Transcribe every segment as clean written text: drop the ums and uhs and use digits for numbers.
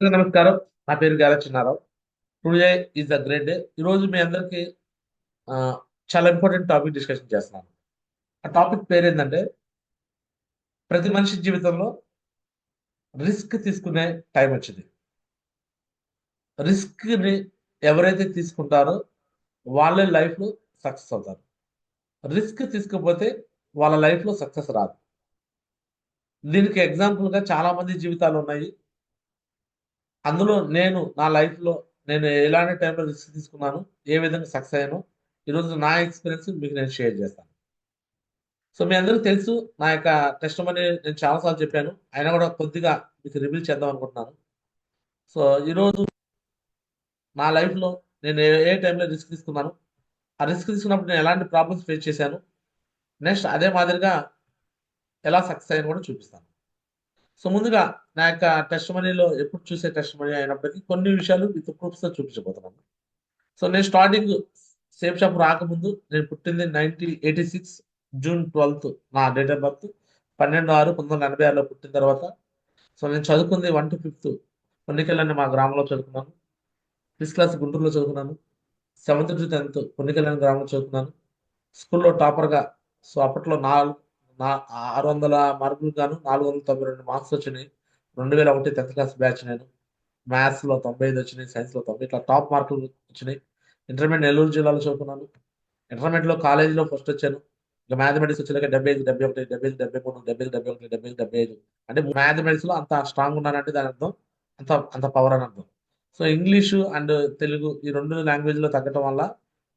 నమస్కారం. నా పేరు Gala Chinnarao. Today is the great day. ఈరోజు మీ అందరికి ఆహ్, చాలా ఇంపార్టెంట్ టాపిక్ డిస్కషన్ చేస్తున్నాను. ఆ టాపిక్ పేరేందంటే, ప్రతి మనిషి జీవితంలో రిస్క్ తీసుకునే టైమొచ్చింది. రిస్క్‌ని ఎవరైతే తీసుకుంటారో వాళ్ళే లైఫ్‌లో సక్సెస్ అవుతారు. రిస్క్ తీసుకోకపోతే వాళ్ళ లైఫ్‌లో సక్సెస్ రాదు. దీనికి ఎగ్జాంపుల్‌గా చాలా మంది జీవితాలున్నాయి. అందులో నా లైఫ్‌లో నేను ఎలాంటి టైంలో రిస్క్ తీసుకున్నాను, ఏ విధంగా సక్సెస్ అయ్యానో, ఈరోజు నా ఎక్స్‌పీరియన్స్ మీకు నేను షేర్ చేస్తాను. సో, మీ అందరికి తెలుసు నా యొక్క టెస్టిమనీ నేను చాలా సార్లు చెప్పాను. అయినా కూడా కొద్దిగా మీకు రివీల్ చేద్దాం అనుకుంటున్నాను. సో, ఈరోజు నా లైఫ్‌లో నేను ఏ టైంలో రిస్క్ తీసుకున్నాను, ఆ రిస్క్ తీసుకున్నప్పుడు నేను ఎలాంటి ప్రాబ్లమ్స్ ఫేస్ చేశాను, నెక్స్ట్ అదే మాదిరిగా ఎలా సక్సెస్ అయ్యానో కూడా చూపిస్తాను. సో, ముందుగా నా యొక్క టెస్టిమనీలో ఎప్పుడు చూసే టెస్టిమనీ అయినప్పటికీ కొన్ని విషయాలు విత్ ప్రూఫ్స్‌తో చూపించబోతున్నాను. సో, నేను స్టార్టింగ్ సేఫ్ షాప్ రాకముందు నేను పుట్టింది 1986 జూన్ 12 నా డేట్ ఆఫ్ బర్త్. 12/6/1986లో పుట్టిన తర్వాత సో, నేను చదువుకుంది 1-5 పొన్నికల్ మా గ్రామంలో చదువుకున్నాను. 5థ్ క్లాస్ గుంటూరులో చదువుకున్నాను. 7-10 పొన్నికల్ అనే గ్రామంలో చదువుకున్నాను. స్కూల్‌లో టాపర్‌గా సో, అప్పట్లో నా 600 మార్కులకు గాను 492 మార్క్స్ వచ్చినాయి. 2001 10థ్ క్లాస్ బ్యాచ్ నేను. మ్యాథ్స్‌లో 95 వచ్చినాయి. సైన్స్‌లో 90 ఇట్లా టాప్ మార్కులు వచ్చినాయి. ఇంటర్మీడియేట్ నెల్లూరు జిల్లాలో చదువుకున్నాను. ఇంటర్మీడియేట్‌లో కాలేజీలో ఫస్ట్ వచ్చాను. ఇక మ్యాథమెటిక్స్ వచ్చేదాకా 75, 71, 75, 73, 70, 71, 70, 75 అంటే మ్యాథమెటిక్స్‌లో అంత స్ట్రాంగ్ ఉన్నానంటే దాని అర్థం అంత పవర్ అని అర్థం. సో, ఇంగ్లీషు అండ్ తెలుగు ఈ 2 లాంగ్వేజ్‌లో తగ్గటం వల్ల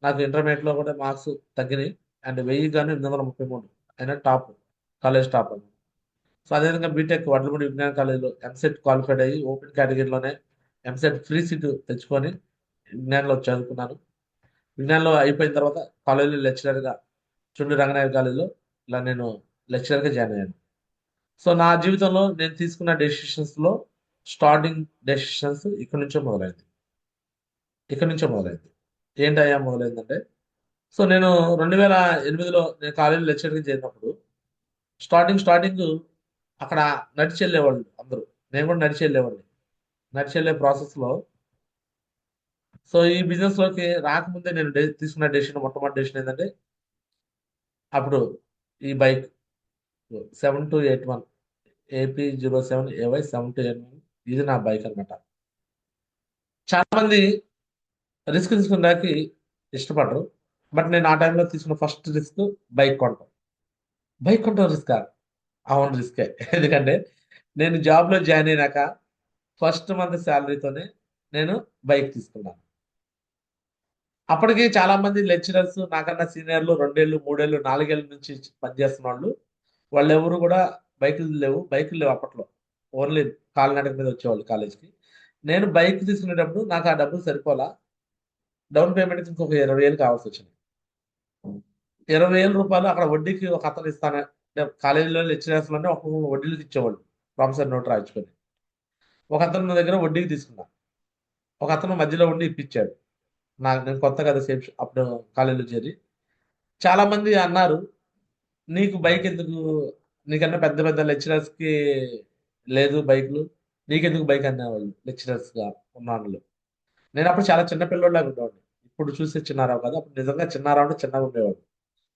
నాకు ఇంటర్మీడియేట్‌లో కూడా మార్క్స్ తగ్గినాయి. అండ్ 1000కి గాను 833 అయినా టాప్. College topper. సో, అదేవిధంగా బీటెక్ వడ్లమూడి విజ్ఞాన కాలేజ్‌లో ఎంసెట్ క్వాలిఫైడ్ అయ్యి ఓపెన్ కేటగిరీలోనే ఎంసెట్ ఫ్రీ సీట్ తెచ్చుకొని విజ్ఞాన్‌లో చదువుకున్నాను. విజ్ఞాన్‌లో అయిపోయిన తర్వాత కాలేజ్‌లో లెక్చరర్‌గా చుండూరు రంగనాయక కాలేజ్‌లో ఇలా నేను లెక్చరర్‌గా జాయిన్ అయ్యాను. సో, నా జీవితంలో నేను తీసుకున్న డెసిషన్స్‌లో స్టార్టింగ్ డెసిషన్స్ ఇక్కడి నుంచే మొదలైంది. ఇక్కడి నుంచే మొదలైంది. ఏంటయ్యా మొదలైందంటే, సో, నేను 2008లో నేను కాలేజ్‌లో లెక్చరర్‌గా చేరినప్పుడు స్టార్టింగ్ అక్కడ నడిచెళ్ళేవాళ్ళు అందరూ. నేను కూడా నడిచెళ్ళేవాడిని. నడిచెళ్ళే ప్రాసెస్‌లో సో, ఈ బిజినెస్‌లోకి రాకముందే నేను తీసుకున్న డెసిషన్ మొట్టమొదటి డెసిషన్ ఏందంటే, అప్పుడు ఈ బైక్ 7281 ఏపీ 07 7281 ఇది నా బైక్ అన్నమాట. చాలా మంది రిస్క్ తీసుకునేదానికి ఇష్టపడరు. బట్ నేను ఆ టైంలో తీసుకున్న ఫస్ట్ రిస్క్ బైక్ కొనటం. బైక్ కొనటం రిస్కా? అవును రిస్కే. ఎందుకంటే నేను జాబ్‌లో జాయిన్ అయినాక ఫస్ట్ మంత్ సాలరీతోనే నేను బైక్ తీసుకున్నాను. అప్పటికి చాలా మంది లెక్చరర్స్ నాకన్నా సీనియర్‌లు 2 ఏళ్ళు, 3 ఏళ్ళు, 4 ఏళ్ల నుంచి పనిచేస్తున్నోళ్ళు. వాళ్ళెవరు కూడా బైకులు లేవు అప్పట్లో. ఓన్లీ కాలినడక మీద వచ్చేవాళ్ళు కాలేజ్‌కి. నేను బైక్ తీసుకునేటప్పుడు నాకు ఆ డబ్బులు సరిపోలా. డౌన్ పేమెంట్‌కి ఇంకొక 20,000 కావాల్సొచ్చింది. రూ. 20,000 అక్కడ వడ్డీకి ఒక అతను అంటే కాలేజీలో లెక్చరర్స్‌లోనే ఒక్కొక్కళ్ళు వడ్డీలకి ఇచ్చేవాళ్ళు. ప్రామిసరీ నోట్ రాయించుకొని. ఒకతను నా దగ్గర వడ్డీకి తీసుకున్నా. ఒకతను మధ్యలో ఉండి ఇప్పిచ్చాడు. నేను కొత్త కదా అప్పుడు కాలేజీలో చేరి. చాలా మంది అన్నారు, "నీకు బైక్ ఎందుకు? నీకన్నా పెద్ద పెద్ద లెక్చరర్స్‌కి లేదు బైకులు. నీకెందుకు బైక్" అనేవాళ్ళు లెక్చరర్స్‌గా ఉన్నోళ్ళు. నేనప్పుడు చాలా చిన్న పిల్లోడిలాగా ఉండేవాడిని. ఇప్పుడు చూస్తే చిన్నారావు కాదు. అప్పుడు నిజంగా చిన్నారావు అంటే చిన్నగుండేవాడిని.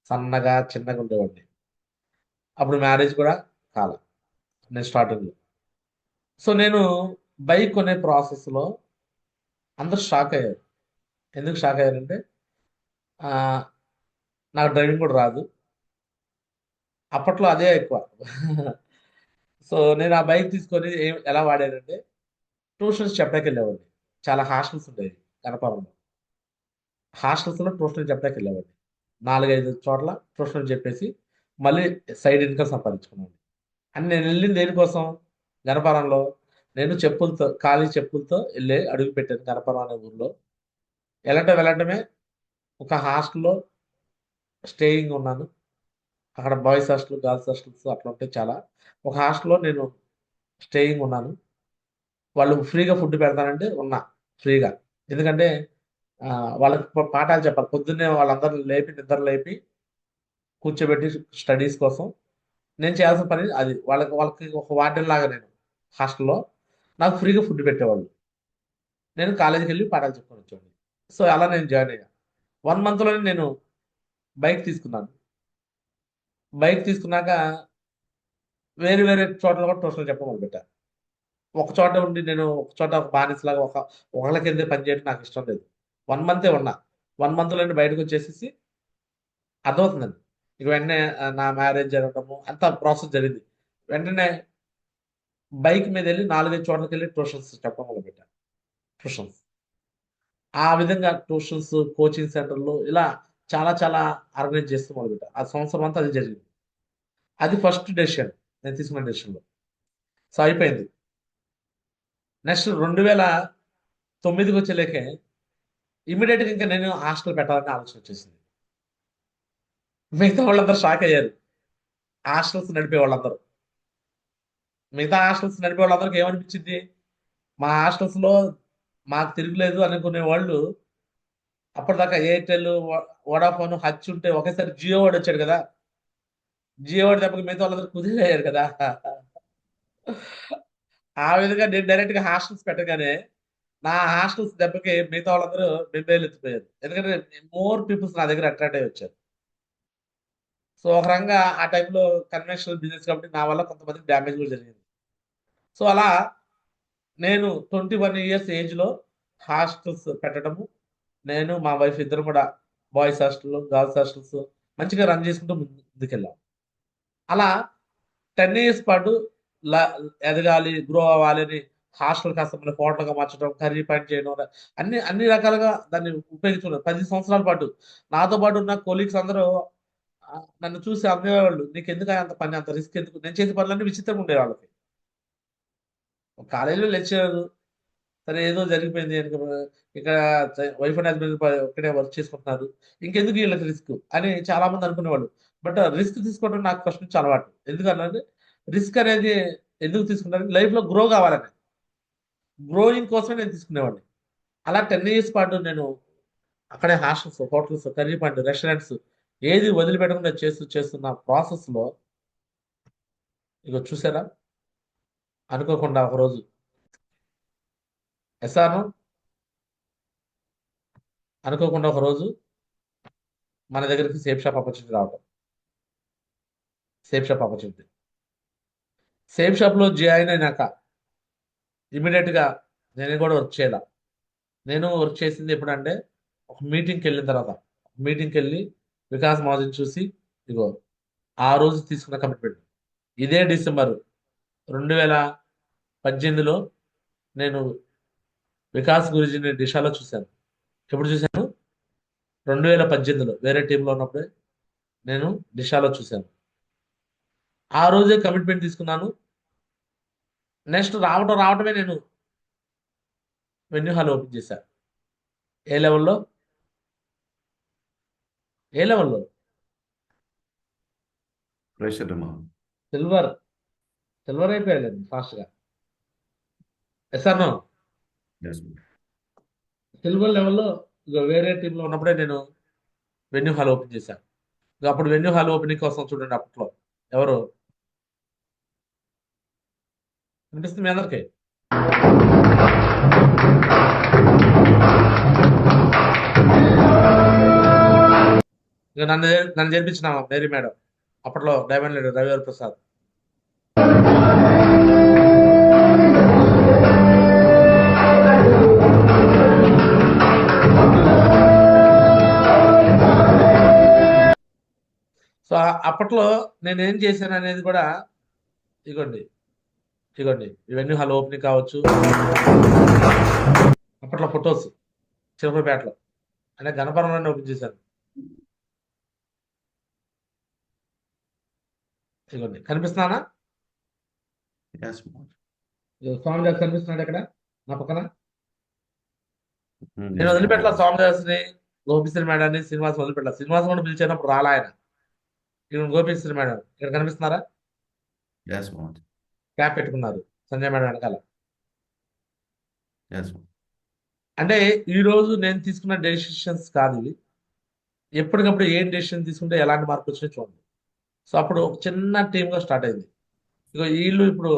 సన్నగా, చిన్నగుండేవాడిని. అప్పుడు మ్యారేజ్ కూడా కాలా. నేను స్టార్టింగ్‌లో. సో, నేను బైక్ కొనే ప్రాసెస్‌లో అందరూ షాక్ అయ్యారు. ఎందుకు షాక్ అయ్యారంటే ఆహ్, నాకు డ్రైవింగ్ కూడా రాదు. అప్పట్లో అదే ఎక్కువ. సో, నేను ఆ బైక్ తీసుకొని ఎలా వాడానంటే ట్యూషన్స్ చెప్పడానికెళ్ళేవాడిని. చాలా హాస్టల్స్ ఉండేవి గణపవరంలో. హాస్టల్స్‌లో ట్యూషన్ చెప్పడానికెళ్ళేవాడిని. 4, 5 చోట్ల ట్యూషన్‌లు చెప్పేసి మళ్ళీ సైడ్ ఇన్‌కమ్ సంపాదించుకునేవాడిని. అండ్ నేనెళ్ళింది దేనికోసం? గణపవరంలో నేను ఖాళీ చెప్పులతో ఎళ్లి అడుగుపెట్టాను గణపవరం అనే ఊర్లో. వెళ్ళటమే ఒక హాస్టల్‌లో స్టేయింగ్ ఉన్నాను. అక్కడ బాయ్స్ హాస్టల్, గర్ల్స్ హాస్టల్స్ అట్లా ఉంటాయి చాలా. ఒక హాస్టల్‌లో నేను స్టేయింగ్ ఉన్నాను. వాళ్ళు ఫ్రీగా ఫుడ్ పెడతానంటే ఉన్నా ఫ్రీగా. ఎందుకంటే వాళ్ళకి పాఠాలు చెప్పాలి. పొద్దున్నే వాళ్ళందరిని నిద్ర లేపి కూర్చోబెట్టి స్టడీస్ కోసం నేను చేయాల్సిన పని అది. వాళ్ళకి వాళ్ళకి ఒక వార్డెన్‌లాగా నేను హాస్టల్‌లో. నాకు ఫ్రీగా ఫుడ్ పెట్టేవాళ్ళు. నేను కాలేజీకి వెళ్ళి పాఠాలు చెప్పుకొని వచ్చేవాడిని. సో అలా నేను జాయిన్ అయ్యా. 1 మంత్లోనే నేను బైక్ తీసుకున్నాను. బైక్ తీసుకున్నాక వేరే వేరే చోట్ల కూడా ట్యూషన్లు చెప్పడం మొదలుపెట్టా. ఒక చోట ఉండి నేను ఒక చోట ఒక బానిసలాగా ఒకళ్ళ కిందే పనిచేయడం నాకు ఇష్టం లేదు. 1 మంతే ఉన్నా. 1 మంత్లోనే బయటకు వచ్చేసేసి అర్థమవుతుందండి. ఇక వెంటనే నా మ్యారేజ్ జరగడము అంతా ప్రాసెస్ జరిగింది. వెంటనే బైక్ మీద వెళ్ళి 4, 5 చోట్లకెళ్ళి ట్యూషన్స్ చెప్పడం మొదలుపెట్టా. ట్యూషన్స్. ఆ విధంగా ట్యూషన్స్, కోచింగ్ సెంటర్‌లు ఇలా చాలా చాలా ఆర్గనైజ్ చేస్తూ మొదలుపెట్టా. ఆ సంవత్సరం అంతా అది జరిగింది. అది ఫస్ట్ డెసిషన్. నేను తీసుకున్న డెసిషన్‌లో. సో అయిపోయింది. నెక్స్ట్ 2009కి వచ్చేలేకే ఇమ్మీడియేట్‌గా ఇంక నేను హాస్టల్ పెట్టాలని ఆలోచన వచ్చేసింది. మిగతా వాళ్ళందరూ షాక్ అయ్యారు. హాస్టల్స్ నడిపే వాళ్ళందరూ. మిగతా హాస్టల్స్ నడిపే వాళ్ళందరికి ఏమనిపించింది? మా హాస్టల్స్‌లో మాకు తిరుగులేదు అనుకునే వాళ్ళు అప్పటిదాకా ఎయిర్‌టెల్, వోడాఫోన్, హచ్ ఉంటే ఒకేసారి జియో వాడొచ్చాడు కదా! జియో వాడి దెబ్బకి మిగతా వాళ్ళందరూ కుదేలయ్యారు కదా! ఆ విధంగా నేను డైరెక్ట్‌గా హాస్టల్స్ పెట్టగానే, నా హాస్టల్స్ దెబ్బకి మిగతా వాళ్ళందరూ బెంబేలెత్తిపోయారు. ఎందుకంటే మోర్ పీపుల్స్ నా దగ్గర అట్రాక్ట్ అయ్యి వచ్చారు. సో, ఒక రకంగా ఆ టైంలో కన్వెన్షనల్ బిజినెస్ కాబట్టి నా వల్ల కొంతమందికి డ్యామేజ్ కూడా జరిగింది. సో, అలా నేను 21 ఇయర్స్ ఏజ్‌లో హాస్టల్స్ పెట్టడము, నేను మా వైఫ్ ఇద్దరం కూడా బాయ్స్ హాస్టల్, గర్ల్స్ హాస్టల్స్ మంచిగా రన్ చేసుకుంటూ ముందుకెళ్ళాం. అలా 10 ఇయర్స్ పాటు ల ఎదగాలి, గ్రో అవ్వాలి అని హాస్టల్ కాస్త మళ్ళీ హోటల్‌గా మార్చడం, కర్రీ పాయింట్ చేయడం అన్ని అన్ని రకాలుగా దాన్ని ఉపయోగించుకున్నాను. 10 సంవత్సరాల పాటు. నాతో పాటు ఉన్న కొలీగ్స్ అందరూ నన్ను చూసి అనేవాళ్ళు. "నీకెందుకయ్యా అంత పని? అంత రిస్క్ ఎందుకు?" నేను చేసే పనులన్నీ విచిత్రంగా ఉండేవి వాళ్ళకి. కాలేజీలో లెక్చరరు. సరే ఏదో జరిగిపోయింది. ఇక్కడ వైఫ్ అండ్ హస్బెండ్ ఒక్కడే వర్క్ చేసుకుంటున్నారు. ఇంకెందుకు వీళ్ళకి రిస్క్ అని చాలామంది అనుకునేవాళ్ళు. బట్ రిస్క్ తీసుకోవడం నాకు ఫస్ట్ నుంచి అలవాటు. ఎందుకనంటే రిస్క్ అనేది ఎందుకు తీసుకుంటానంటే లైఫ్‌లో గ్రో కావాలని. గ్రోయింగ్ కోసమే నేను తీసుకునేవాడిని. అలా 10 ఇయర్స్ పాటు నేను అక్కడే hostels, hotels, curry point, restaurants ఏది వదిలిపెట్టకుండా చేస్తున్న ప్రాసెస్‌లో ఇగో చూసారా? అనుకోకుండా ఒకరోజు ఎసాను అనుకోకుండా ఒకరోజు మన దగ్గరికి సేఫ్ షాప్ ఆపర్చునిటీ రావటం. Safe shop opportunity. సేఫ్ షాప్‌లో జాయిన్ అయినాక ఇమ్మీడియేట్‌గా నేను కూడా వర్క్ చేయాల. నేను వర్క్ చేసింది ఎప్పుడంటే ఒక మీటింగ్‌కెళ్ళిన తర్వాత. మీటింగ్‌కెళ్ళి వికాస్ మాదిని చూసి ఇగో ఆ రోజు తీసుకున్న కమిట్మెంట్. ఇదే డిసెంబర్ 2018లో నేను వికాస్ గురూజీని దిశాలో చూశాను. ఎప్పుడు చూశాను? 2018లో వేరే టీమ్‌లో ఉన్నప్పుడే నేను దిశాలో చూశాను. ఆ రోజే కమిట్మెంట్ తీసుకున్నాను. నెక్స్ట్ రావటమే నేను వెన్యూ హాల్ ఓపెన్ చేశా. ఏ లెవెల్‌లో? ఏ లెవెల్‌లో? ఫ్రెషర్ అమ్మా. సిల్వర్. సిల్వర్ అయిపోయానండి ఫాస్ట్‌గా. Yes or no? Yes. Silver లెవెల్‌లో ఇగ వేరే టీమ్‌లో ఉన్నప్పుడే నేను వెన్యూ హాల్ ఓపెన్ చేశా. ఇగ అప్పుడు వెన్యూ హాల్ ఓపెనింగ్ కోసం చూడండి అప్పట్లో ఎవరు వినిపిస్తుంది మీ అందరికి? ఇగ నన్ను చేర్పించిన మేరీ మేడం. అప్పట్లో డైమండ్ లీడర్ రవివర్ ప్రసాద్. సో, అప్పట్లో నేనేం చేశాననేది కూడా ఇగోండి. ఇగోండి. ఈ వెన్యూ హాల్ ఓపెనింగ్ కావచ్చు. అప్పట్లో ఫోటోస్ చిలకలూరిపేటలో. అంటే గణపవరంలోనే ఓపెన్ చేశాను. ఇగోండి. కనిపిస్తున్నానా? యెస్. ఇగో స్వామి దాస్ కనిపిస్తున్నాడా ఇక్కడ నా పక్కన? నేను యెస్. వదిలిపెట్టలా స్వామి దాస్‌ని, గోపిశ్రీ మేడాన్ని, శ్రీనివాస్ వదిలిపెట్టలా. శ్రీనివాస్ కూడా పిలిచేటప్పుడు రాలా ఆయన. ఈవెన్ గోపిశ్రీ మేడం ఇక్కడ కనిపిస్తున్నారా? యెస్. క్యాప్ పెట్టుకున్నారు. సంజయ్ మేడం వెనకాల. యెస్. అంటే ఈరోజు నేను తీసుకున్న డెసిషన్స్ కాదివి. ఎప్పటికప్పుడు ఏం డెసిషన్ తీసుకుంటే ఎలాంటి మార్పులొచ్చినాయో చూడండి. సో, అప్పుడు ఒక చిన్న టీమ్‌గా స్టార్ట్ అయింది. ఇగో ఈళ్ళు ఇప్పుడు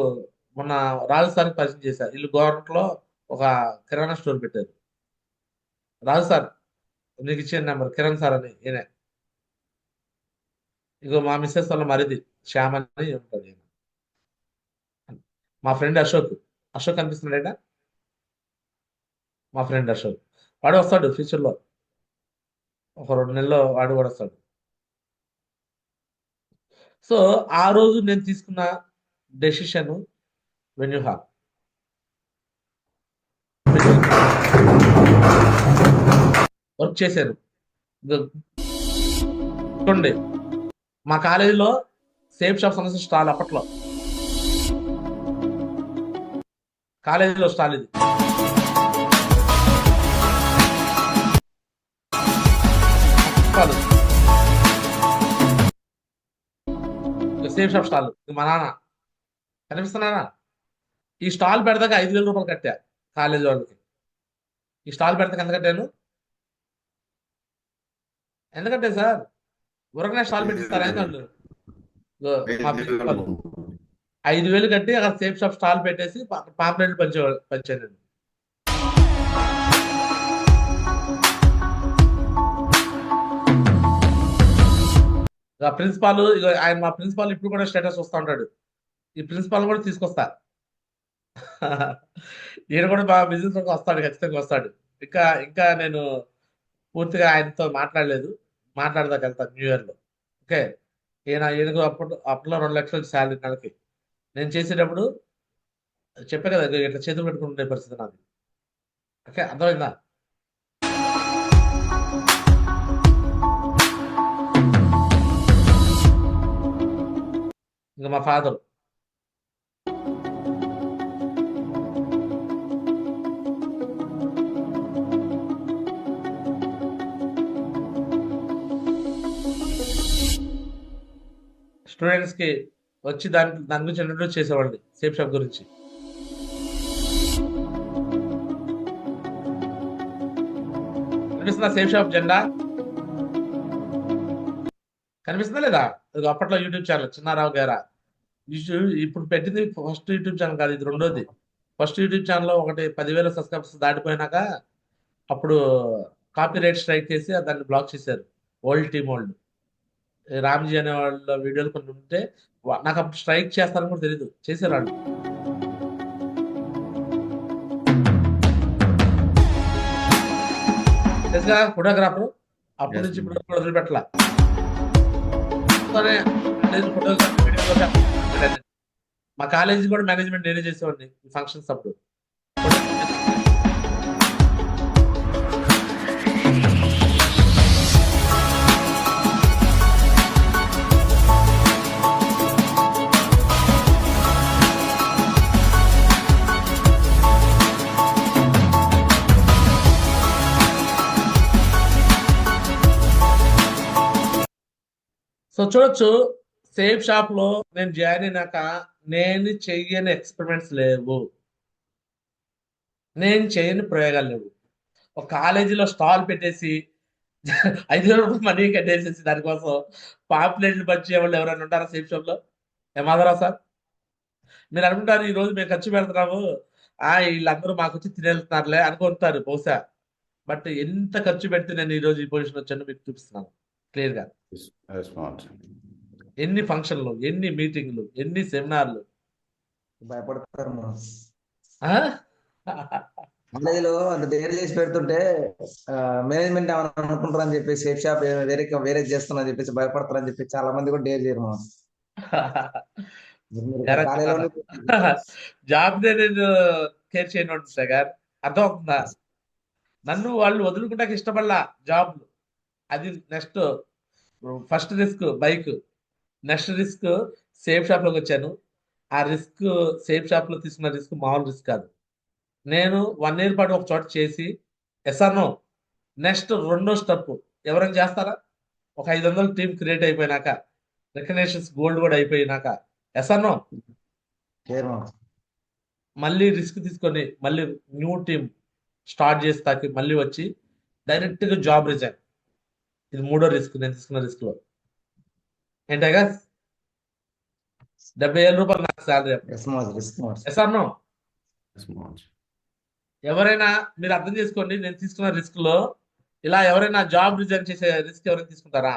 మొన్న రాజు సార్కి పరిచయం చేశారు. వీళ్ళు గవర్నమెంట్లో ఒక కిరాణా స్టోర్ పెట్టారు. రాజు సార్ నీకు ఇచ్చిన నెంబర్ కిరణ్ సార్ అని ఈయన. ఇగో మా మిస్సెస్ వాళ్ళ మరిది శ్యామ్ అని ఉంటుంది ఈయన. మా ఫ్రెండ్ అశోక్. అశోక్ కనిపిస్తున్నాడు. మా ఫ్రెండ్ అశోక్ వాడు వస్తాడు ఫ్యూచర్లో. ఒక 2 నెలల్లో వాడు కూడా వస్తాడు. సో ఆ రోజు నేను తీసుకున్న decision when you have work చేశాను. చూడండి మా కాలేజీలో సేఫ్ షాప్ సమస్య స్టాల్ అప్పట్లో కాలేజీలో స్టాల్ ఇది. స్టాల్ సేఫ్ షాప్ స్టాల్ మా నాన్న కనిపిస్తున్నారా? ఈ స్టాల్ పెడతాక 5,000 రూపాయలు కట్టా కాలేజీ వాళ్ళకి. ఈ స్టాల్ పెడతాక ఎంత కట్టాను? ఎందుకంటే సార్ ఊరకనే స్టాల్ పెట్టిస్తారా ఏంటంటే మా ప్రిన్సిపల్ 5,000 కట్టి అక్కడ సేఫ్ షాప్ స్టాల్ పెట్టేసి పాంప్లెట్లు పంచాను. ప్రిన్సిపాల్ ఆయన మా ప్రిన్సిపాల్ ఇప్పుడు కూడా స్టేటస్ వస్తూ ఉంటాడు. ఈ ప్రిన్సిపాల్ కూడా తీసుకొస్తా. ఈయన కూడా బాగా బిజినెస్ వస్తాడు, ఖచ్చితంగా వస్తాడు. ఇంకా ఇంకా నేను పూర్తిగా ఆయనతో మాట్లాడలేదు. మాట్లాడదాక వెళ్తాను న్యూ ఇయర్లో. ఓకే. ఈయనకు అప్పట్లో 2 లక్షలు శాలరీ నెలకి. నేను చేసేటప్పుడు చెప్పే కదా ఇట్లా చేతులు పెట్టుకుని ఉండే పరిస్థితి నాది. ఓకే, అర్థమైందా? ఇంకా మా ఫాదర్ స్టూడెంట్స్ కి వచ్చి దాని గురించి ఇంట్రడ్యూస్ చేసేవాడిని సేఫ్ షాప్ గురించి. కనిపిస్తుందా సేఫ్ షాప్ జెండా? కనిపిస్తుందా లేదా? అప్పట్లో యూట్యూబ్ ఛానల్ చిన్నారావు గారా. ఇప్పుడు పెట్టింది ఫస్ట్ యూట్యూబ్ ఛానల్ కాదు, ఇది రెండోది. ఫస్ట్ యూట్యూబ్ ఛానల్లో ఒకటి 10,000 సబ్స్క్రైబర్స్ దాటిపోయినాక అప్పుడు కాపీ రైట్ స్ట్రైక్ చేసి దాన్ని బ్లాక్ చేశారు. ఓల్డ్ టీమ్ వాళ్ళు రామ్జీ అనే వాళ్ళ వీడియోలు కొన్ని ఉంటే నాకు అప్పుడు స్ట్రైక్ చేస్తారని కూడా తెలీదు, చేశారు వాళ్ళు. తెలుసుగా ఫోటోగ్రాఫర్ అప్పటి నుంచి ఇప్పుడు వదిలిపెట్టలా. మా కాలేజీ కూడా మేనేజ్మెంట్ నేనే చేసేవాడిని ఫంక్షన్స్ అప్పుడు. సో చూడొచ్చు సేఫ్ షాప్ లో నేను జాయిన్ అయినాక నేను చెయ్యని ఎక్స్పెరిమెంట్స్ లేవు, నేను చేయని ప్రయోగాలు లేవు. ఒక కాలేజీలో స్టాల్ పెట్టేసి 5,000 రూపాయలు మనీ కట్టేసేసి దానికోసం పాంప్లెట్లు పంచే వాళ్ళు ఎవరైనా ఉంటారా సేఫ్ షాప్ లో? ఏమాదరా సార్? మీరు అనుకుంటారు ఈ రోజు మేము ఖర్చు పెడుతున్నాము, వీళ్ళందరూ మాకు వచ్చి తినేళ్తున్నారులే అనుకుంటారు బహుశా. బట్ ఎంత ఖర్చు పెడితే నేను ఈ రోజు ఈ పొజిషన్ వచ్చానో మీకు చూపిస్తున్నాను క్లియర్ గా. ఎన్ని ఫంక్షన్లు, ఎన్ని మీటింగ్లు, ఎన్ని సెమినార్లు. భయపడతారు కాలేజీలో అంటే వేరే చేసి పెడుతుంటే మేనేజ్మెంట్ ఏమన్నా అనుకుంటారు అని చెప్పి సేఫ్ షాప్ వేరే చేస్తున్నా అని చెప్పేసి భయపడతారని చెప్పి చాలా మంది కూడా డేర్ చేయరు మా జాబ్ నేను కేర్ చేయను సార్, అర్థం అవుతుందా? నన్ను వాళ్ళు వదులుకుంటాక ఇష్టపడలా జాబ్లు. అది next first risk bike, next risk safe shop లోకి వచ్చాను. ఆ రిస్క్ సేఫ్ షాప్ లో తీసుకున్న రిస్క్ మామూలు రిస్క్ కాదు. నేను 1 year పాటు ఒక చోట చేసి ఎస్ఆర్నో నెక్స్ట్ రెండో స్టెప్ ఎవరైనా చేస్తారా? ఒక 500 టీం క్రియేట్ అయిపోయినాక, రికగ్నేషన్స్ గోల్డ్ కూడా అయిపోయినాక ఎస్ఆర్నో మళ్ళీ రిస్క్ తీసుకొని మళ్ళీ న్యూ టీం స్టార్ట్ చేస్తాకి మళ్ళీ వచ్చి డైరెక్ట్ గా జాబ్ రిజైన్. ఇది 3వ రిస్క్ నేను తీసుకున్న రిస్క్ లో. ఏంటగా రూపాయలు నాకు శాలరీ. ఎస్ మోజ్, రిస్క్ మోజ్. Yes or no? Yes, Moj. ఎవరైనా మీరు అర్థం చేసుకోండి, నేను తీసుకున్న రిస్క్ లో ఇలా ఎవరైనా జాబ్ రిజైన్ చేసే రిస్క్ ఎవరైనా తీసుకుంటారా?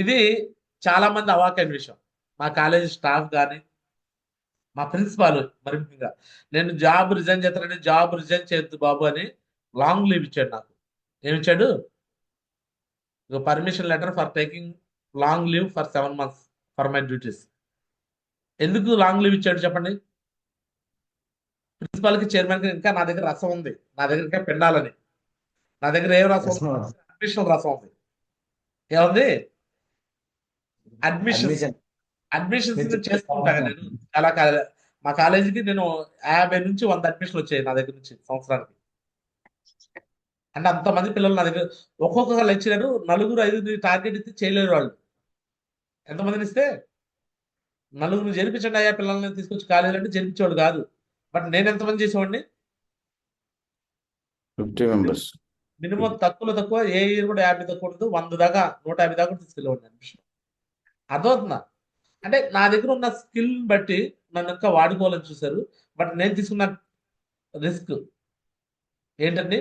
ఇది చాలా మంది అవాకైన విషయం. మా కాలేజ్ స్టాఫ్ కానీ మా ప్రిన్సిపాల్ మరి ముఖ్యంగా, నేను జాబ్ రిజైన్ చేస్తానంటే జాబ్ రిజైన్ చేయొద్దు బాబు అని లాంగ్ లీవ్ ఇచ్చాడు నాకు. ఏమి ఇచ్చాడు? Permission letter for taking long leave for 7 months for my duties. ఎందుకు లాంగ్ లీవ్ ఇచ్చాడు చెప్పండి? ప్రిన్సిపాల్ కి చైర్మన్ కి ఇంకా నా దగ్గర రసం ఉంది, నా దగ్గర ఇంకా పిండాలని. నా దగ్గర ఏం రసం ఎస్ ఉంది? మోజ్. అడ్మిషన్ రసం ఉంది. ఏముంది? అడ్మిషన్. అడ్మిషన్. అడ్మిషన్స్ మీరు చేసుకుంటాను నేను. చాలా మా కాలేజీకి నేను 50 నుంచి 100 అడ్మిషన్లు వచ్చాయి నా దగ్గర నుంచి సంవత్సరానికి. అంటే అంతమంది పిల్లలు నా దగ్గర. ఒక్కొక్క లెక్చరర్ 4-5 టార్గెట్ ఇస్తే చేయలేరు వాళ్ళు. ఎంతమందిని ఇస్తే 4 జరిపించండి అయ్యా పిల్లల్ని తీసుకొచ్చి కాలేజీలు అంటే జరిపించేవాడు కాదు. బట్ నేను ఎంతమంది చేసేవాడిని? 50 members. మినిమం తక్కువ ఏ ఇయర్ కూడా 50 తక్కువ ఉండదు, 100 దాకా 150 దాకా తీసుకెళ్ళేవాడిని అడ్మిషన్. అర్థమవుతుందా? అంటే నా దగ్గర ఉన్న స్కిల్ బట్టి నన్ను ఇంకా వాడుకోవాలని చూశారు. బట్ నేను తీసుకున్న రిస్క్ ఏంటండి?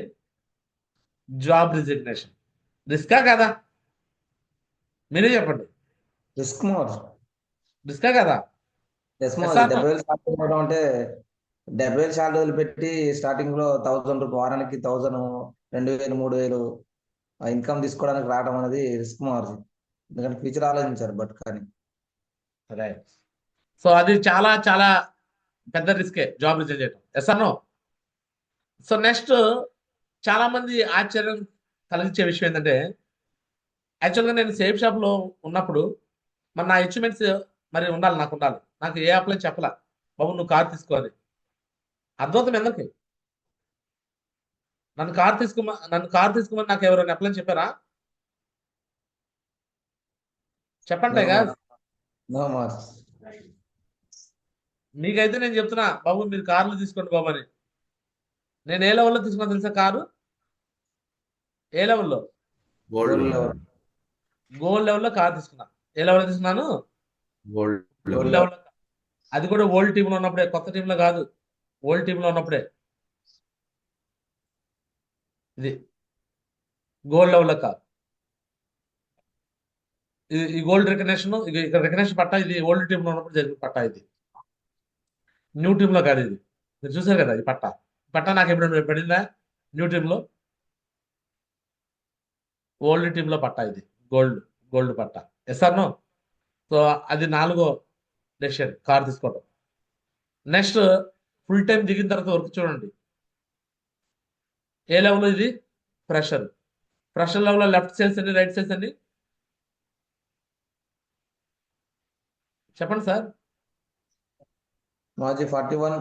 Job resignation. రిస్కా కాదా? మీరే చెప్పండి. రిస్క్ మోజ్. రిస్కా కదా? ఎస్ మోజ్. Yes or no? 70,000 శాలరీ ఇవ్వడం అంటే 70,000 శాలరీ వదిలిపెట్టి స్టార్టింగ్ లో 1,000 రూపాయలు వారానికి 1,000, 2,000, 3,000 ఇన్కమ్ తీసుకోవడానికి రావడం అనేది రిస్క్ మోజ్. ఎందుకంటే ఫ్యూచర్ ఆలోచించారు బట్ కానీ. రైట్. సో అది చాలా చాలా పెద్ద రిస్కే జాబ్ రిజైన్ చేయడం. Yes or no? So next చాలా మంది ఆశ్చర్యం కలిగించే విషయం ఏంటంటే, యాక్చువల్గా నేను సేఫ్ షాప్ లో ఉన్నప్పుడు మరి నా అచీవ్మెంట్స్ మరి ఉండాలి, నాకు ఉండాలి. నాకు ఏ అప్లై చెప్పలా, బాబు నువ్వు కార్ తీసుకోవాలి. అద్భుతం. ఎందుకు నన్ను కార్ తీసుకోమని నాకు ఎవరైనా అప్లై చెప్పారా? చెప్పండి కదా. నో మోజ్. మీకైతే నేను చెప్తున్నా, బాబు మీరు కార్లు తీసుకోండి బాబు అని. నేను ఏ లెవెల్లో తీసుకున్నా తెలుసా కారు? ఏ లెవెల్లో? Gold gold level. Level. Gold లెవెల్లో కార్ తీసుకున్నా. ఏ లెవెల్లో తీసుకున్నాను? Gold gold level. లెవెల్లో. అది కూడా ఓల్డ్ టీంలో ఉన్నప్పుడే, కొత్త టీంలో కాదు, ఓల్డ్ టీంలో ఉన్నప్పుడే. ఇది గోల్డ్ లెవెల్లో కాదు. ఈ గోల్డ్ రికగ్నేషన్, ఇక్కడ రికగ్నేషన్ పట్టా ఇది ఓల్డ్ టీంలో ఉన్నప్పుడు జరిగిన పట్టా. ఇది న్యూ టీంలో కాదు. ఇది మీరు చూసారు కదా ఈ పట్టా నాకు ఎప్పుడు పడిందా? న్యూ టీంలో, ఓల్డ్ టీంలో పట్టా ఇది. గోల్డ్ పట్టా. Yes or no? సో అది 4వ డెసిషన్ కార్ తీసుకోవడం. నెక్స్ట్ ఫుల్ టైం దిగిన తర్వాత వర్క్ చూడండి. ఏ లెవెల్ ఇది? ప్రెషర్ లెవెల్లో లెఫ్ట్ సేల్స్ అండి, రైట్ సేల్స్ అండి? చెప్పండి సార్. మాజీ 41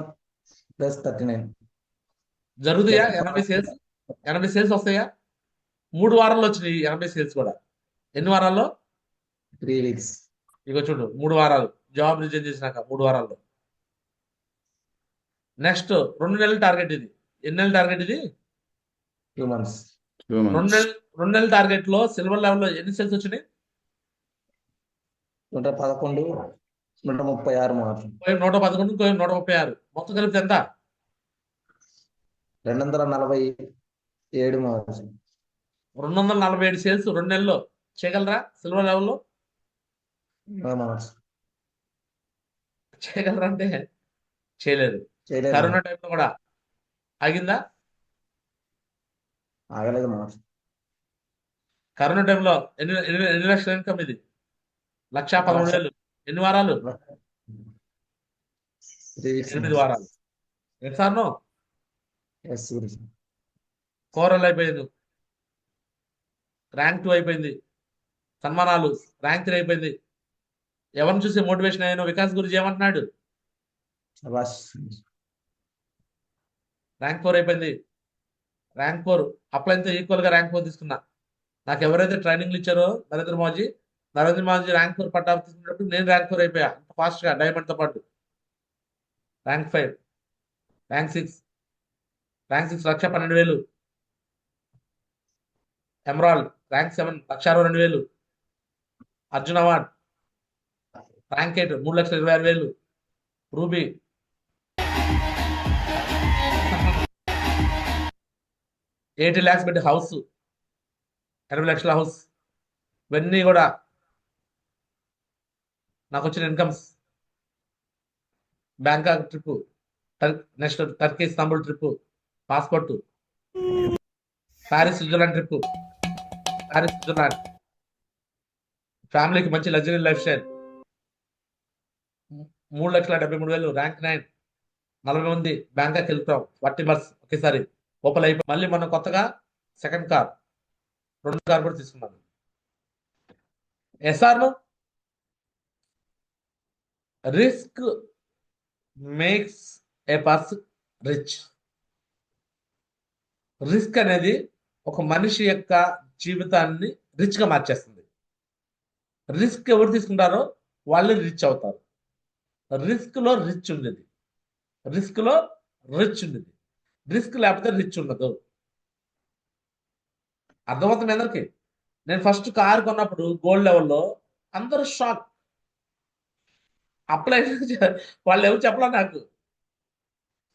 ప్లస్ 39. జరుగుతాయా 80 సేల్స్ వస్తాయా? 3 వారాల్లో వచ్చినాయి 80 సేల్స్ కూడా. ఎన్ని వారాల్లో? 3 weeks. ఇగో చూడు, 3 వారాలు జాబ్ రిజైన్ చేసినాక 3 వారాల్లో. నెక్స్ట్ 2 నెలల టార్గెట్ ఇది. ఎన్ని నెలల టార్గెట్ ఇది? 2 months. 2 months. 2 నెలల టార్గెట్ లో సిల్వర్ లెవెల్లో ఎన్ని సేల్స్ వచ్చినాయి? 111, 136 మార్చ్. 111, 136, మొత్తం కలిపితే ఎంత? 247 మార్చ్. 247 సేల్స్ 2 నెలల్లో చేయగలరా? సిల్వర్ లెవెల్లో మార్చ్. చేయగలరా అంటే చేయలేరు. చేయలేదు. కరోనా టైంలో కూడా ఆగిందా? ఆగలేదు మార్చ్. కరోనా టైంలో ఎన్ని లక్షల ఇన్కమ్ ఇది? 1,13,000. ఎన్ని వారాలు? 3 weeks. 8 వారాలు. ఎన్సార్నో Yes, Suresh. కోరల్ అయిపోయింది, ర్యాంక్ 2 అయిపోయింది, సన్మానాలు ర్యాంక్ 3 అయిపోయింది. ఎవరిని చూసి మోటివేషన్ అయ్యానో వికాస్ గురించి ఏమంటున్నాడు? శభాష్. ర్యాంక్ 4 అయిపోయింది. ర్యాంక్ 4 అప్లైన్తో ఈక్వల్ గా ర్యాంక్ 4 తీసుకున్నా. నాకు ఎవరైతే ట్రైనింగ్లు ఇచ్చారో నరేంద్ర మోదీ ర్యాంక్ 4 పట్టా తీసుకున్నప్పుడు నేను ర్యాంక్ 4 అయిపోయా ఫాస్ట్ గా, డైమండ్ తో పాటు. Rank 5, rank 6, 1,12,000. Emerald rank 7, 1,62,000. Arjun award, rank 8 3,26,000 ruby 80 lakhs పెట్టి హౌస్, 80 లక్షల హౌస్. ఇవన్నీ కూడా నాకు వచ్చిన incomes. Bangkok trip, next Turkey Istanbul trip, passport, Paris Switzerland trip, Paris Switzerland, ఫ్యామిలీకి మంచి లగ్జరీ లైఫ్ స్టైల్, 3,73,000 ర్యాంక్ 9, 40 మంది బ్యాంకాక్ వెళ్తాం 40 బస్ ఒకేసారి ఓపెన్ అయిపోయి. మళ్ళీ మనం కొత్తగా సెకండ్ కార్, 2 కార్ కూడా తీసుకున్నాను. ఎస్ఆర్ను risk makes a person rich. Risk అనేది ఒక మనిషి యొక్క జీవితాన్ని రిచ్ గా మార్చేస్తుంది. రిస్క్ ఎవరు తీసుకుంటారో వాళ్ళు రిచ్ అవుతారు. రిస్క్ లో రిచ్ ఉండేది, రిస్క్ లో రిచ్ ఉండేది, రిస్క్ లేకపోతే రిచ్ ఉండదు. అర్థమవుతుంది అందరికి. నేను ఫస్ట్ కార్ కొన్నప్పుడు గోల్డ్ లెవెల్లో అందరూ షాక్. అప్లై వాళ్ళు ఎవరు చెప్పలా నాకు.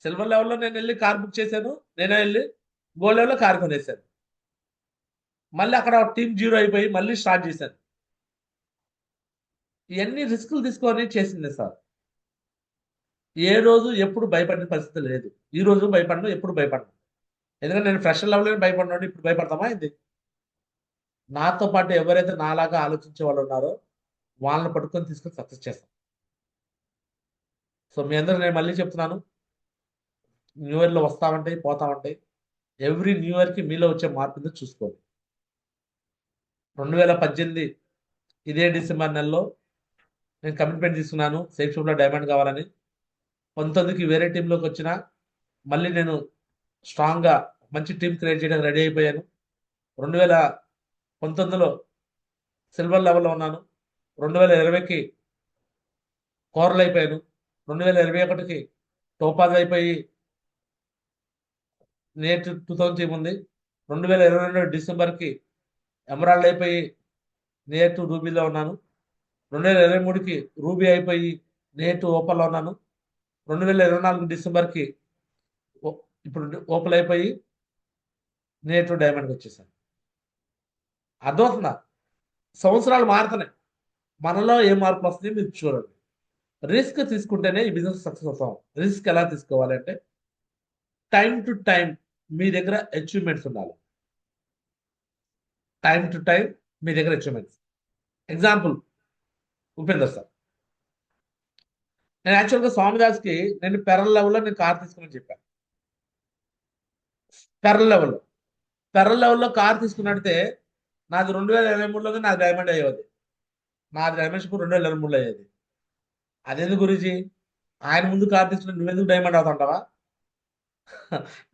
సిల్వర్ లెవెల్లో నేను వెళ్ళి కార్ బుక్ చేశాను, నేనే వెళ్ళి గోల్డ్ లెవెల్లో కార్ కొనేసాను. మళ్ళీ అక్కడ టీమ్ 0 అయిపోయి మళ్ళీ స్టార్ట్ చేశాను. ఇవన్నీ రిస్కులు తీసుకొని చేసింది సార్. ఏ రోజు ఎప్పుడు భయపడిన పరిస్థితి లేదు. ఈ రోజు భయపడను, ఎప్పుడు భయపడను. ఎందుకంటే నేను ఫ్రెషర్ లెవెల్లో భయపడినాడు, ఇప్పుడు భయపడతామా ఇది? నాతో పాటు ఎవరైతే నాలాగా ఆలోచించే వాళ్ళు ఉన్నారో వాళ్ళని పట్టుకొని తీసుకొని సక్సెస్ చేస్తాం. సో మీ అందరూ నేను మళ్ళీ చెప్తున్నాను, న్యూ ఇయర్లో వస్తామంటాయి పోతామంటాయి. ఎవ్రీ న్యూ ఇయర్కి మీలో వచ్చే మార్పుని చూసుకోండి. 2018 ఇదే డిసెంబర్ నెలలో నేను కమిట్మెంట్ తీసుకున్నాను సేఫ్ షూట్లో డైమండ్ కావాలని. 19కి వేరే టీంలోకి వచ్చిన మళ్ళీ నేను స్ట్రాంగ్గా మంచి టీం క్రియేట్ చేయడానికి రెడీ అయిపోయాను. 2019లో సిల్వర్ లెవెల్లో ఉన్నాను. 2020కి కోరల్ అయిపోయాను. 2021కి టోపాజ్ అయిపోయి నేట్ 2000 టీం ఉంది. 2022 డిసెంబర్కి ఎమరాల్డ్ అయిపోయి నేట్ రూబీలో ఉన్నాను. 2023కి రూబీ అయిపోయి నేట్ ఓపెన్లో ఉన్నాను. 2024 డిసెంబర్కి ఇప్పుడు ఓపెన్ అయిపోయి నేట్ డైమండ్కి వచ్చేసాను. అర్థమవుతుందా? సంవత్సరాలు మారుతున్నాయి, మనలో ఏ మార్పులు వస్తాయి మీరు చూడండి. రిస్క్ తీసుకుంటేనే ఈ బిజినెస్ సక్సెస్ అవుతాం. రిస్క్ ఎలా తీసుకోవాలి అంటే టైం టు టైం మీ దగ్గర అచీవ్మెంట్స్ ఉండాలి. టైం టు టైం మీ దగ్గర అచీవ్మెంట్స్. Example Upender sir. నేను యాక్చువల్గా స్వామిదాస్కి నేను పెరల్ లెవెల్లో నేను కార్ తీసుకుని చెప్పాను. పెరల్ లెవెల్లో కార్ తీసుకున్నట్టే నాది 2023లోనే నాకు డైమండ్ అయ్యేది. నాది డైమండ్షిప్ 2023లో అయ్యేది. అదెందుకు గురించి? ఆయన ముందు కార్ తీసుకుని నువ్వెందుకు డైమండ్ అవుతుంటావా?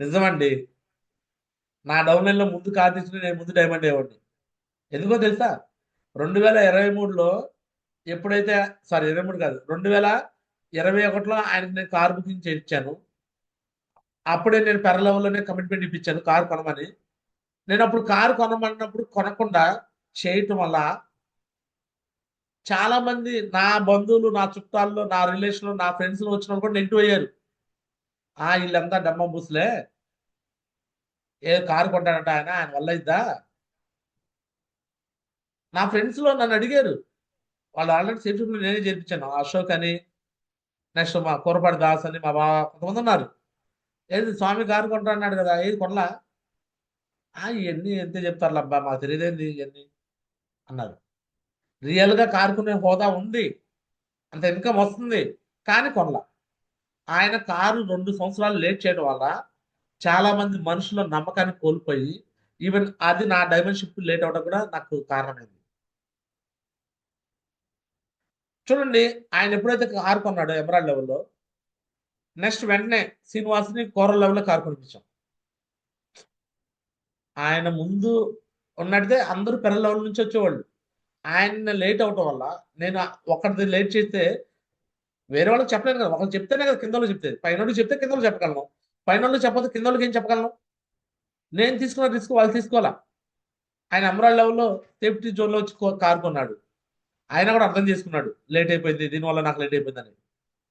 నిజమండి. నా డౌన్ లైన్లో ముందు కార్ తీసుకుని నేను ముందు డైమండ్ అయ్యేవాడిని. ఎందుకో తెలుసా? 2023లో ఎప్పుడైతే 23 కాదు 2021లో ఆయనకి నేను కార్ బుకింగ్ చేయించాను. అప్పుడే నేను పెరల్ లెవెల్లోనే కమిట్మెంట్ ఇప్పించాను కార్ కొనమని. నేను అప్పుడు కారు కొనమన్నప్పుడు కొనకుండా చేయటం వల్ల చాలా మంది నా బంధువులు, నా చుట్టాల్లో, నా రిలేషన్లో, నా ఫ్రెండ్స్లో వచ్చిన వాళ్ళు కూడా నెగిటివ్ అయ్యారు. వీళ్ళంతా డమ్మ బూసులే, ఏ కారు కొంటాడంట ఆయన వల్ల ఇద్దా. నా ఫ్రెండ్స్లో నన్ను అడిగారు. వాళ్ళు ఆల్రెడీ సేఫ్ షూట్లో నేనే చేర్పించాను. అశోక్ అని, నెక్స్ట్ మా కూరపాటి దాస్ అని, మా బావ కొంతమంది ఉన్నారు. ఏది స్వామి కారు కొంటా అన్నాడు కదా, ఏది కొనలా? ఇవన్నీ ఎంతే చెప్తారు అబ్బా, మాకు తెలియదేంది ఇవన్నీ అన్నారు. రియల్గా కారు కొనే హోదా ఉంది, అంత ఇన్కమ్ వస్తుంది, కానీ కొనలా. ఆయన కారు 2 సంవత్సరాలు లేట్ చేయడం వల్ల చాలా మంది మనుషుల నమ్మకాన్ని కోల్పోయి ఈవెన్ అది నా డైమెన్షిప్ లేట్ అవడం కూడా నాకు కారణమైంది. చూడండి, ఆయన ఎప్పుడైతే కారు కొన్నాడో ఎమరాల్డ్ లెవెల్లో, నెక్స్ట్ వెంటనే శ్రీనివాస్ని కోరల్ లెవెల్లో కారు కొనిపించాం. ఆయన ముందు ఉన్నట్టే అందరూ పెరల్ లెవెల్ నుంచి వచ్చేవాళ్ళు. ఆయన లేట్ అవటం వల్ల నేను ఒకటి లేట్ చేస్తే వేరే వాళ్ళకి చెప్పలేను కదా. ఒకళ్ళు చెప్తేనే కదా కింద వాళ్ళు చెప్తేది. పైన చెప్తే కింద వాళ్ళు చెప్పగలను, పైన వాళ్ళు చెప్పకపోతే కింద వాళ్ళకి ఏం చెప్పగలను? నేను తీసుకున్న రిస్క్ వాళ్ళు తీసుకోవాలా. ఆయన ఎమరాల్డ్ లెవెల్లో సేఫ్టీ జోన్లో వచ్చి కారు కొన్నాడు. ఆయన కూడా అర్థం చేసుకున్నాడు, లేట్ అయిపోయింది దీనివల్ల నాకు లేట్ అయిపోయిందని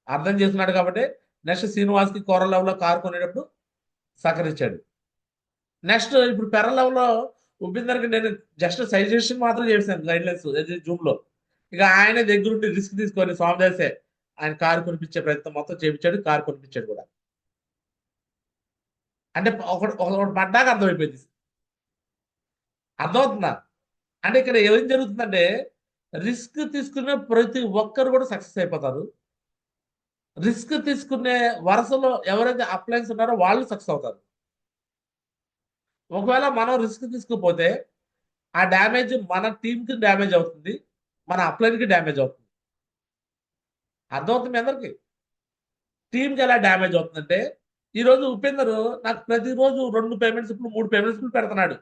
అర్థం చేసుకున్నాడు. కాబట్టి నెక్స్ట్ శ్రీనివాస్కి కోర లెవెల్లో కారు కొనేటప్పుడు సహకరించాడు. నెక్స్ట్ ఇప్పుడు పెర లెవెల్లో ఉపేందర్కి నేను జస్ట్ సజెషన్ మాత్రం చేశాను, గైడ్లైన్స్ జూమ్లో. ఇక ఆయన దగ్గరుండి రిస్క్ తీసుకొని స్వామిదాసే ఆయన కారు కొనిపించే ప్రయత్నం మొత్తం చేయించాడు, కారు కొనిపించాడు కూడా. అంటే ఒకటి పడ్డాక అర్థమైపోయింది. అర్థమవుతుందా? అంటే ఇక్కడ ఏం జరుగుతుందంటే రిస్క్ తీసుకునే ప్రతి ఒక్కరు కూడా సక్సెస్ అయిపోతారు. రిస్క్ తీసుకునే వరుసలో ఎవరైతే అప్లయన్స్ ఉన్నారో వాళ్ళు సక్సెస్ అవుతారు. ఒకవేళ మనం రిస్క్ తీసుకోపోతే ఆ డ్యామేజ్ మన టీంకి డ్యామేజ్ అవుతుంది, మన అప్లైన్కి డ్యామేజ్ అవుతుంది. అర్థమవుతుంది మీ అందరికి? టీంకి ఎలా డ్యామేజ్ అవుతుందంటే ఈరోజు ఉపేందర్ నాకు ప్రతిరోజు 2 పేమెంట్స్ ఇప్పుడు 3 పేమెంట్స్ పెడుతున్నాడు.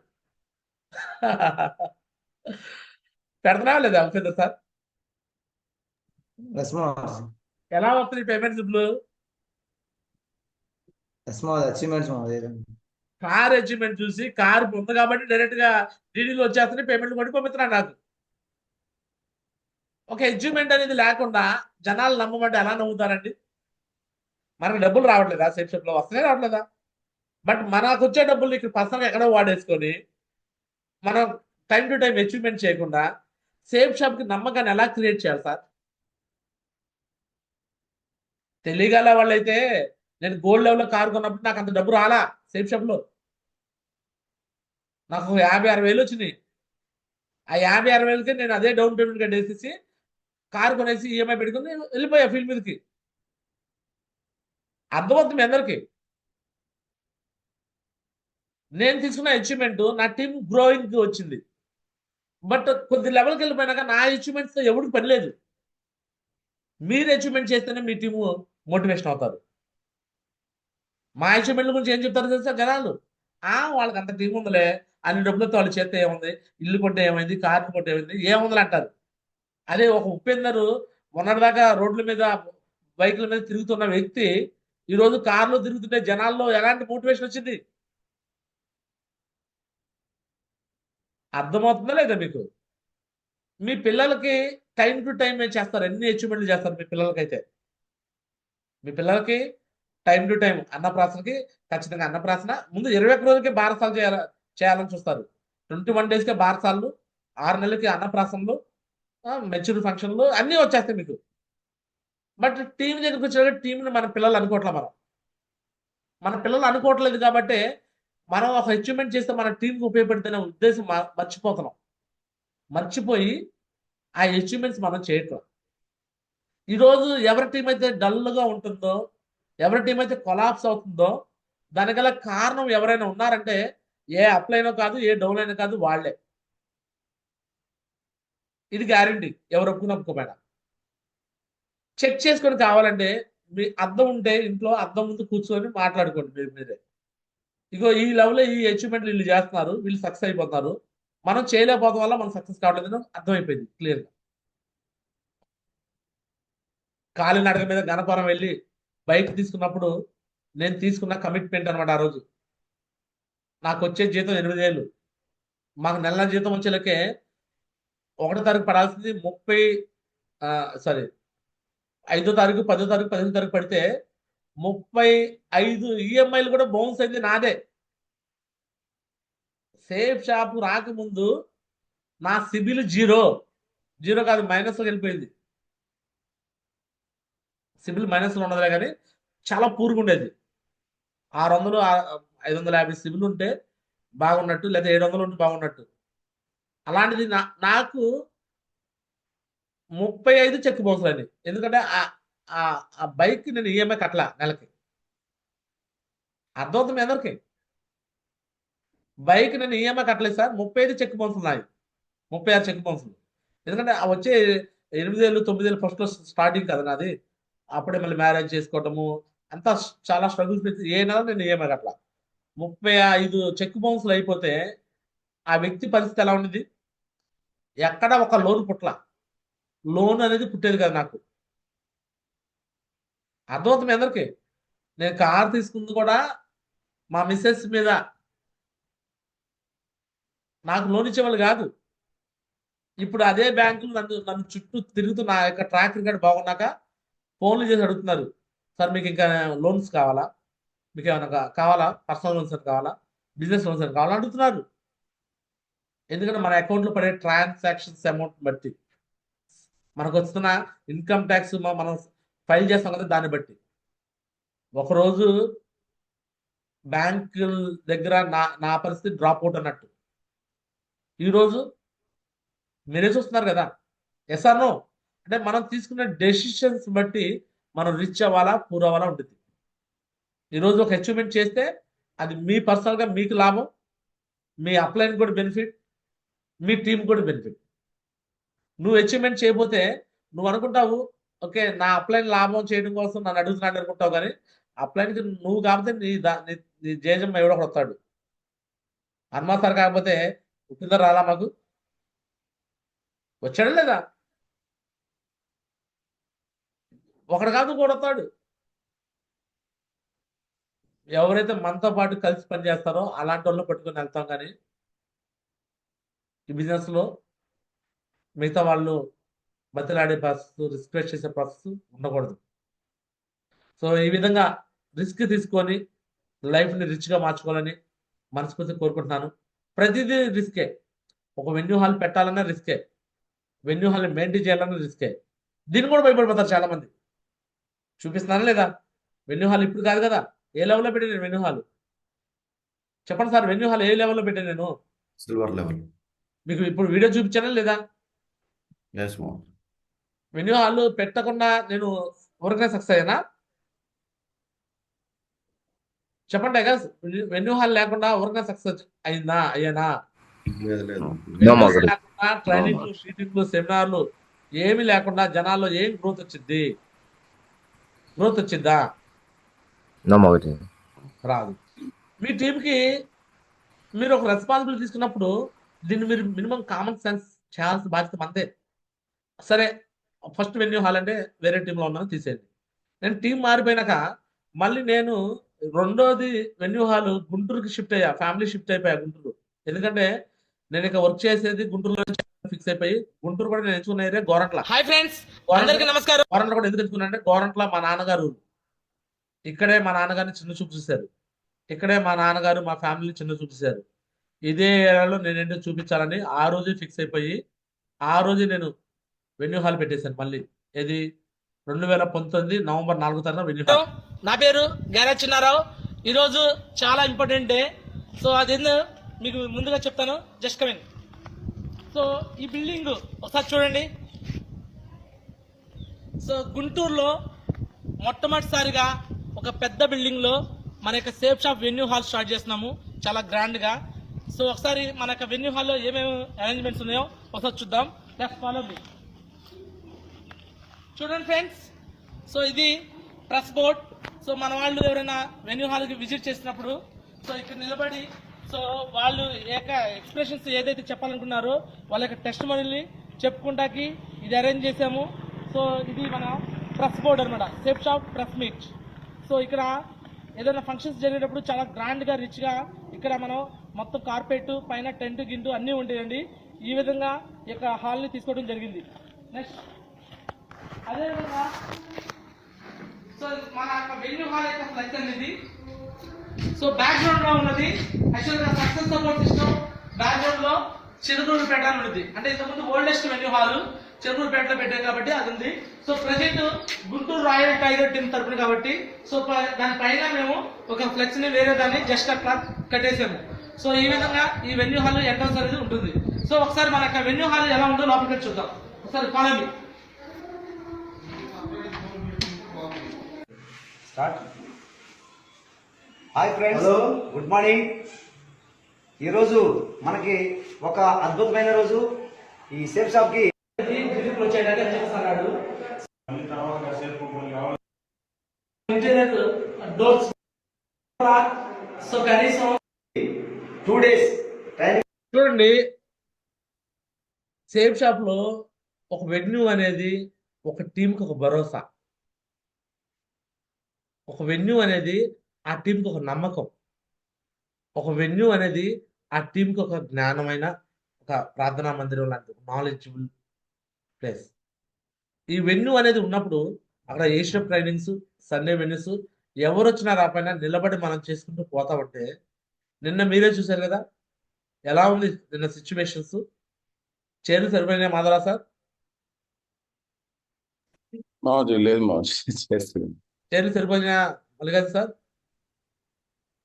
పెడుతున్నావా లేదా ఉపేందర్ సార్? ఎస్ మహర్షి. ఎలా వస్తుంది పేమెంట్స్ ఇప్పుడు? ఎస్ మహర్షి, అచీవ్మెంట్స్ మహర్షి. కార్ అచీవ్మెంట్ చూసి కారు ఉంది కాబట్టి డైరెక్ట్ గా డీడీలు వచ్చేస్తున్నాయి, పేమెంట్లు కొట్టి పంపిస్తున్నాడు నాకు. ఒక అచీవ్మెంట్ అనేది లేకుండా జనాలు నమ్మమంటే ఎలా నమ్ముతారండి? మనకు డబ్బులు రావట్లేదా? సేఫ్ షాప్ లో వస్తూనే రావట్లేదా? బట్ మనకు వచ్చే డబ్బులు ఇక్కడ పర్సనల్ ఎక్కడో వాడేసుకొని మనం టైం టు టైం అచీవ్మెంట్ చేయకుండా సేఫ్ షాప్ కి నమ్మకాన్ని ఎలా క్రియేట్ చేయాలి సార్? తెలియగల వాళ్ళైతే నేను గోల్డ్ లెవెల్లో కారు కొన్నప్పుడు నాకు అంత డబ్బు రాలా. సేఫ్ షాప్ లో నాకు 50-60 వేలు వచ్చినాయి. ఆ 50-60 వేలకి నేను అదే డౌన్ పేమెంట్ కట్టేసేసి కారు కొనేసి ఈఎంఐ పెట్టుకుని వెళ్ళిపోయా ఫీల్డ్ మీదకి. అర్థమవుతుంది మీ అందరికి? నేను తీసుకున్న అచీవ్మెంట్ నా టీం గ్రోయింగ్ వచ్చింది. బట్ కొద్ది లెవెల్కి వెళ్ళిపోయినాక నా అచీవ్మెంట్స్ ఎవరికి పని లేదు. మీరు అచీవ్మెంట్ చేస్తేనే మీ టీము మోటివేషన్ అవుతారు. మా అచీవ్మెంట్ల గురించి ఏం చెప్తారు తెలుసా జనాలు? వాళ్ళకి అంత టీం ఉందిలే, అన్ని డబ్బులతో వాళ్ళు చేస్తే ఏముంది, ఇల్లు కొంటే ఏమైంది, కార్లు కొంటే ఏమైంది, ఏముందని అంటారు. అదే ఒక ఉపేందర్ మొన్నటిదాకా రోడ్ల మీద బైకుల మీద తిరుగుతున్న వ్యక్తి ఈరోజు కార్లో తిరుగుతుంటే జనాల్లో ఎలాంటి మోటివేషన్ వచ్చింది? అర్థమవుతుందా లేదా మీకు? మీ పిల్లలకి టైం టు టైం ఏం చేస్తారు, ఎన్ని అచీవ్మెంట్లు చేస్తారు మీ పిల్లలకైతే? మీ పిల్లలకి టైం టు టైం అన్నప్రాసనకి ఖచ్చితంగా అన్నప్రాసన ముందు 21 రోజులకి బారసాలు చేయాలని చూస్తారు. 21 డేస్కే బారసాలు, 6 నెలలకి అన్నప్రాసనలు, మెచ్యూర్ ఫంక్షన్లు అన్నీ వచ్చేస్తాయి మీకు. బట్ టీం దగ్గరికి వచ్చే టీంని మన పిల్లలు అనుకోవట్లే. మన పిల్లలు అనుకోవట్లేదు కాబట్టి మనం ఒక అచీవ్మెంట్ చేస్తే మన టీంకి ఉపయోగపడితేనే ఉద్దేశం మర్చిపోతున్నాం. మర్చిపోయి ఆ అచీవ్మెంట్స్ మనం చేయట్లేదు. ఈరోజు ఎవరి టీం అయితే డల్గా ఉంటుందో, ఎవరి టీం అయితే కొలాప్స్ అవుతుందో దానిగల కారణం ఎవరైనా ఉన్నారంటే ఏ అప్లైనో కాదు, ఏ డౌన్ అయినా కాదు, వాళ్లే. ఇది గ్యారంటీ, ఎవరు ఒప్పుకోకపోయినా. చెక్ చేసుకొని కావాలంటే మీ అద్దం ఉంటే ఇంట్లో అద్దం ముందు కూర్చొని మాట్లాడుకోండి మీరే. ఇగో ఈ లెవెల్లో ఈ అచీవ్మెంట్లు వీళ్ళు చేస్తున్నారు, వీళ్ళు సక్సెస్ అయిపోతున్నారు, మనం చేయలేకపోవడం వల్ల మనం సక్సెస్ కావట్లేదని అర్థమైపోయింది క్లియర్గా. కాలినడక మీద గణపురం వెళ్ళి బైక్ తీసుకున్నప్పుడు నేను తీసుకున్న కమిట్మెంట్ అనమాట. ఆ రోజు నాకు వచ్చే జీతం 8,000, మాకు నెల జీతం వచ్చేలకే 1వ తారీఖు పడాల్సింది 5వ తారీఖు, 10వ తారీఖు, 15వ తారీఖు పడితే 35 ఈఎంఐలు కూడా బౌన్స్ అయింది నాదే. సేఫ్ షాప్ రాకముందు నా సిబిల్ జీరో కాదు, మైనస్లో వెళ్ళిపోయింది. సిబిల్ మైనస్లో ఉన్నదిలే కానీ చాలా పూర్గా ఉండేది. 600, 550 సిబిల్ ఉంటే బాగున్నట్టు, లేదా 700 ఉంటే బాగున్నట్టు. అలాంటిది నాకు 35 చెక్ బౌన్స్ అండి. ఎందుకంటే ఆ బైక్ నేను ఈఎంఐ కట్టలా నెలకి. అర్థమవుతుంది అందరికి? బైక్ నేను ఈఎంఐ కట్టలేదు సార్, 35 చెక్ బౌన్స్ ఉన్నాయి, 36 చెక్ బౌన్స్. ఎందుకంటే వచ్చే 8,000, 9,000 ఫస్ట్ స్టార్టింగ్ కదా నాది. అప్పుడే మళ్ళీ మ్యారేజ్ చేసుకోవటము అంతా చాలా స్ట్రగుల్స్ పెట్టి ఏ నెల నేను ఈఎంఐ కట్టలా. 35 చెక్ బౌన్స్లు అయిపోతే ఆ వ్యక్తి పరిస్థితి ఎలా ఉండేది? ఎక్కడ ఒక లోన్ పుట్ల, లోన్ అనేది పుట్టేది కదా నాకు. అర్థమవుతుంది అందరికి? నేను కార్ తీసుకుంది కూడా మా మిస్సెస్ మీద, నాకు లోన్ ఇచ్చేవాళ్ళు కాదు. ఇప్పుడు అదే బ్యాంకులు నన్ను నన్ను చుట్టూ తిరుగుతూ నా యొక్క ట్రాక్ రికార్డ్ బాగున్నాక ఫోన్లు చేసి అడుగుతున్నారు, సార్ మీకు ఇంకా లోన్స్ కావాలా, మీకు ఏమైనా కావాలా, పర్సనల్ లోన్స్ అని కావాలా, బిజినెస్ లోన్స్ అని కావాలా అడుగుతున్నారు. ఎందుకంటే మన అకౌంట్లో పడే ట్రాన్సాక్షన్స్ అమౌంట్ బట్టి, మనకు వస్తున్న ఇన్కమ్ ట్యాక్స్ మనం ఫైల్ చేస్తాం కదా, దాన్ని బట్టి. ఒకరోజు బ్యాంకుల దగ్గర నా నా పరిస్థితి డ్రాప్ అవుట్ అన్నట్టు. ఈరోజు మీరే చూస్తున్నారు కదా, ఎస్ ఆర్ నో? అంటే మనం తీసుకున్న డెసిషన్స్ బట్టి మనం రిచ్ అవ్వాలా, పూర్ అవ్వాలా ఉంటుంది. ఈరోజు ఒక అచీవ్మెంట్ చేస్తే అది మీ పర్సనల్గా మీకు లాభం, మీ అప్లైన్ కూడా బెనిఫిట్, మీ టీం కూడా బెనిఫిట్. నువ్వు అచీవ్మెంట్ చేయకపోతే నువ్వు అనుకుంటావు, ఓకే నా అప్లైన్ లాభం చేయడం కోసం నన్ను అడుగుతున్నాడు అనుకుంటావు, కానీ అప్లైన్కి నువ్వు కాకపోతే నీ జేజం ఎవడో ఒకడు వస్తాడు. హనుమాన్ సార్ కాకపోతే పుట్టిందో రాలా మాకు? వచ్చాడు లేదా? ఒకడు కాదు కూడా వస్తాడు. ఎవరైతే మనతో పాటు కలిసి పనిచేస్తారో అలాంటి వాళ్ళు పట్టుకొని వెళ్తాం, కానీ ఈ బిజినెస్లో మిగతా వాళ్ళు బతిలాడే ప్రాసెస్, రిస్క్ చేసే ప్రాసెస్ ఉండకూడదు. సో ఈ విధంగా రిస్క్ తీసుకొని లైఫ్ని రిచ్గా మార్చుకోవాలని మనస్ఫూర్తి కోరుకుంటున్నాను. ప్రతిదీ రిస్కే. ఒక వెన్యూ హాల్ పెట్టాలన్నా రిస్కే, వెన్యూ హాల్ని మెయింటైన్ చేయాలన్నా రిస్కే. దీన్ని కూడా భయపడిపోతారు చాలామంది. చూపిస్తున్నాను లేదా వెన్యూ హాల్? ఇప్పుడు కాదు కదా, ఏ లెవెల్లో పెట్టాను నేను వెన్యూ హాల్? చెప్పండి సార్, వెన్యూ హాల్ ఏ లెవెల్లో పెట్టాను నేను? Silver level. మీకు ఇప్పుడు వీడియో చూపించానా లేదా? ఎస్ మోహన్. వెన్యూ హాల్ పెట్టకుండా నేను ఊరికనే సక్సెస్ అయ్యానా? చెప్పండి guys, వెన్యూ హాల్ లేకుండా ఊరికనే సక్సెస్ అయ్యానా? లేదు లేదు. లేకుండా ట్రైనింగ్లు, షీటింగ్లు, సెమినార్లు ఏమీ లేకుండా జనాల్లో ఏం గ్రోత్ వచ్చింది? గ్రోత్ వచ్చిందా? రాదు. మీ టీంకి మీరు ఒక రెస్పాన్సిబిలిటీ తీసుకున్నప్పుడు దీన్ని మీరు మినిమం కామన్ సెన్స్ చేయాల్సిన బాధ్యత మనదే. సరే, ఫస్ట్ వెన్యూ హాల్ అంటే వేరే టీంలో ఉన్నాను తీసేయండి. నేను టీం మారిపోయినాక మళ్ళీ నేను రెండోది వెన్యూ హాల్ గుంటూరుకి షిఫ్ట్ అయ్యా, ఫ్యామిలీ షిఫ్ట్ అయిపోయా గుంటూరు. ఎందుకంటే నేను ఇక వర్క్ చేసేది గుంటూరులో ఫిక్స్ అయిపోయి, గుంటూరు కూడా నేను ఎంచుకున్న ఏరియా గోరంట్ల. హాయ్ ఫ్రెండ్స్, అందరికీ నమస్కారం. గోరంట్ల కూడా ఎందుకు ఎంచుకున్నా అంటే గోరంట్ల మా నాన్నగారు, ఇక్కడే మా నాన్నగారిని చిన్న చూపు చూశారు, ఇక్కడే మా నాన్నగారు మా ఫ్యామిలీని చిన్న చూపు చూశారు. ఇదే ఏరియాలో నేనేంటో చూపించాలని ఆ రోజే ఫిక్స్ అయిపోయి ఆ రోజే నేను వెన్యూ హాల్ పెట్టేశాను. మళ్ళీ ఇది 2019 నవంబర్ 4వ తారీఖున వెన్యూ హాల్. నా పేరు గ్యారేజ్ చిన్నారావు. ఈరోజు చాలా ఇంపార్టెంట్ డే. సో అదేందో మీకు ముందుగా చెప్తాను. Just coming. సో ఈ బిల్డింగ్ ఒకసారి చూడండి. సో గుంటూరులో మొట్టమొదటిసారిగా ఒక పెద్ద బిల్డింగ్లో మన యొక్క safe shop venue hall start చేస్తున్నాము, చాలా గ్రాండ్గా. సో ఒకసారి మన యొక్క వెన్యూ హాల్లో ఏమేమి అరేంజ్మెంట్స్ ఉన్నాయో ఒకసారి చూద్దాం. Let's follow me. చూడండి ఫ్రెండ్స్, సో ఇది ప్రెస్ బోర్డ్. సో మన వాళ్ళు ఎవరైనా వెన్యూ హాల్కి విజిట్ చేసినప్పుడు సో ఇక్కడ నిలబడి సో వాళ్ళు యొక్క ఎక్స్ప్రెషన్స్ ఏదైతే చెప్పాలనుకున్నారో వాళ్ళ యొక్క టెస్ట్ మనీని చెప్పుకుంటాకి ఇది అరేంజ్ చేసాము. సో ఇది మన ప్రెస్ బోర్డ్ అనమాట, safe shop press meet. So ఇక్కడ ఏదైనా ఫంక్షన్స్ జరిగేటప్పుడు చాలా గ్రాండ్గా రిచ్గా ఇక్కడ మనం మొత్తం కార్పెట్ పైన టెంట్ గింటు అన్నీ ఉంటాయండి. ఈ విధంగా ఈ యొక్క హాల్ని తీసుకోవడం జరిగింది. నెక్స్ట్ అదేవిధంగా సో మన యొక్క వెన్యూ హాల్ యొక్క ఫ్లెక్స్ అనేది సో బ్యాక్గ్రౌండ్ లో ఉన్నది. యాక్చువల్గా సక్సెస్ సపోర్ట్ సిస్టమ్ బ్యాక్గ్రౌండ్ లో చిరుకూరుపేట అని ఉంది. అంటే ఇంతకుముందు ఓల్డెస్ట్ వెన్యూ హాల్ చిరుకూరుపేటలో పెట్టాం కాబట్టి అది ఉంది. So present Guntur royal tiger team తరపున కాబట్టి సో దానిపైన మేము ఒక ఫ్లెక్స్ ని వేరే దాన్ని జస్ట్ అట్లా కట్టేసాము. సో ఈ విధంగా ఈ వెన్యూ హాల్ ఎంట్రన్స్ అనేది ఉంటుంది. సో ఒకసారి మన యొక్క వెన్యూ హాల్ ఎలా ఉందో లోపలికి చూద్దాం. ఒకసారి follow me. Hi friends, good morning. ఈరోజు మనకి ఒక అద్భుతమైన రోజు. ఈ సేఫ్ షాప్ కి సో కనీసం 2 days ట్రైనింగ్. చూడండి, సేఫ్ షాప్ లో ఒక వెన్యూ అనేది ఒక టీంకి ఒక భరోసా, ఒక వెన్యూ అనేది ఆ టీంకి ఒక నమ్మకం, ఒక వెన్యూ అనేది ఆ టీంకి ఒక జ్ఞానమైన ఒక ప్రార్థనా మందిరం లాంటి నాలెడ్జబుల్ ప్లేస్. ఈ వెన్యూ అనేది ఉన్నప్పుడు అక్కడ ఏషియన్ ట్రైనింగ్స్, సండే వెన్యూస్ ఎవరొచ్చినా రాపోయినా నిలబడి మనం చేసుకుంటూ పోతా ఉంటే నిన్న మీరే చూశారు కదా! ఎలా ఉంది నిన్న సిట్యుయేషన్స్? చైర్లు సరిపోయినాయా మాధవరావు సార్? లేదు చేస్తుంది. చైర్లు సరిపోయినాయా మల్లికార్జున సార్?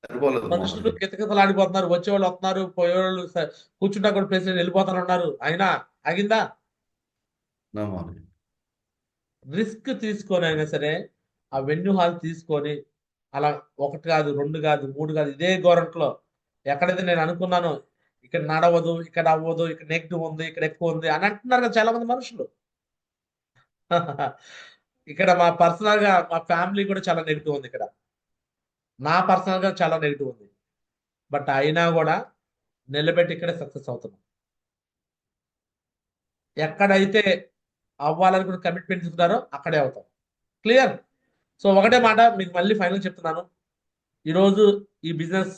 సరిపోలేదు మనుషులు మాధవి. కితకితలాడిపోతున్నారు. వచ్చేవాళ్ళు వస్తున్నారు, పోయేవాళ్ళు కూర్చుంటా కూడా ప్లేస్ లేదు, వెళ్ళిపోతానున్నారు. అయినా ఆగిందా? నా మాధవి. రిస్క్ తీసుకొని అయినా సరే ఆ వెన్యూ హాల్ తీసుకొని అలా 1 కాదు, 2 కాదు, 3 కాదు, ఇదే గోరంట్లో ఎక్కడైతే నేను అనుకున్నానో ఇక్కడ నడవదు, ఇక్కడ అవ్వదు, ఇక్కడ నెగిటివ్ ఉంది, ఇక్కడ ఎక్కువ ఉంది అని అంటున్నారు కదా చాలా మంది మనుషులు. ఇక్కడ పర్సనల్‌గా మా ఫ్యామిలీ కూడా చాలా నెగిటివ్ ఉంది ఇక్కడ. నా పర్సనల్‌గా చాలా నెగిటివ్ ఉంది. బట్ అయినా కూడా నిలబెట్టి ఇక్కడే సక్సెస్ అవుతున్నాం. ఎక్కడైతే అవ్వాలనుకున్న కమిట్మెంట్ తీసుకున్నారో అక్కడే అవుతాం. క్లియర్? సో ఒకటే మాట మీకు మళ్ళీ ఫైనల్ చెప్తున్నాను. ఈరోజు ఈ బిజినెస్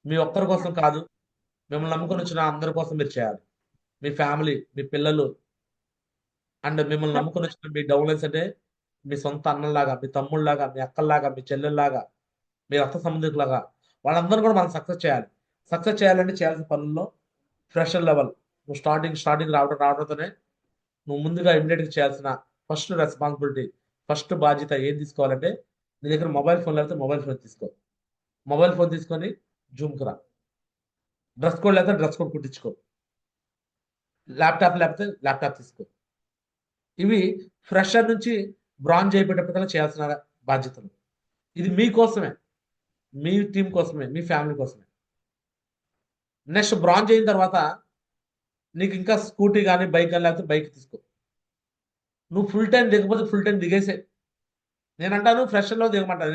మీ ఒక్కరి కోసం కాదు, మిమ్మల్ని నమ్ముకొని వచ్చిన అందరి కోసం మీరు చేయాలి. మీ ఫ్యామిలీ, మీ పిల్లలు అండ్ మిమ్మల్ని నమ్ముకొని వచ్చిన మీ డౌన్లైన్స్ అంటే మీ సొంత అన్నలాగా, మీ తమ్ముళ్ళలాగా, మీ అక్కల్లాగా, మీ చెల్లెల్లాగా, మీ రక్త సంబంధికులాగా వాళ్ళందరూ కూడా మనం సక్సెస్ చేయాలి. సక్సెస్ చేయాలంటే చేయాల్సిన పనుల్లో ఫ్రెషర్ లెవెల్ నువ్వు స్టార్టింగ్ రావడంతోనే నువ్వు ముందుగా ఇమ్మీడియట్గా చేయాల్సిన ఫస్ట్ రెస్పాన్సిబిలిటీ, ఫస్ట్ బాధ్యత ఏం తీసుకోవాలంటే నీ దగ్గర మొబైల్ ఫోన్ లేకపోతే మొబైల్ ఫోన్ తీసుకో. మొబైల్ ఫోన్ తీసుకొని జూమ్కి రా. డ్రెస్ కోడ్ లేకపోతే డ్రెస్ కోడ్ కుట్టించుకో. ల్యాప్టాప్ లేకపోతే ల్యాప్టాప్ తీసుకో. ఇవి ఫ్రెషర్ నుంచి బ్రాంజ్ అయిపోయేటప్పటికల్లా చేయాల్సిన బాధ్యతలు. ఇది మీకోసమే, మీ టీం కోసమే, మీ ఫ్యామిలీ కోసమే. నెక్స్ట్ బ్రాంజ్ అయిన తర్వాత నీకు ఇంకా స్కూటీ కానీ బైక్ కానీ లేకపోతే బైక్ తీసుకో. నువ్వు ఫుల్ టైం దిగకపోతే ఫుల్ టైం దిగేసే. నేను అంటాను ఫ్రెషర్లో దిగమంటాను.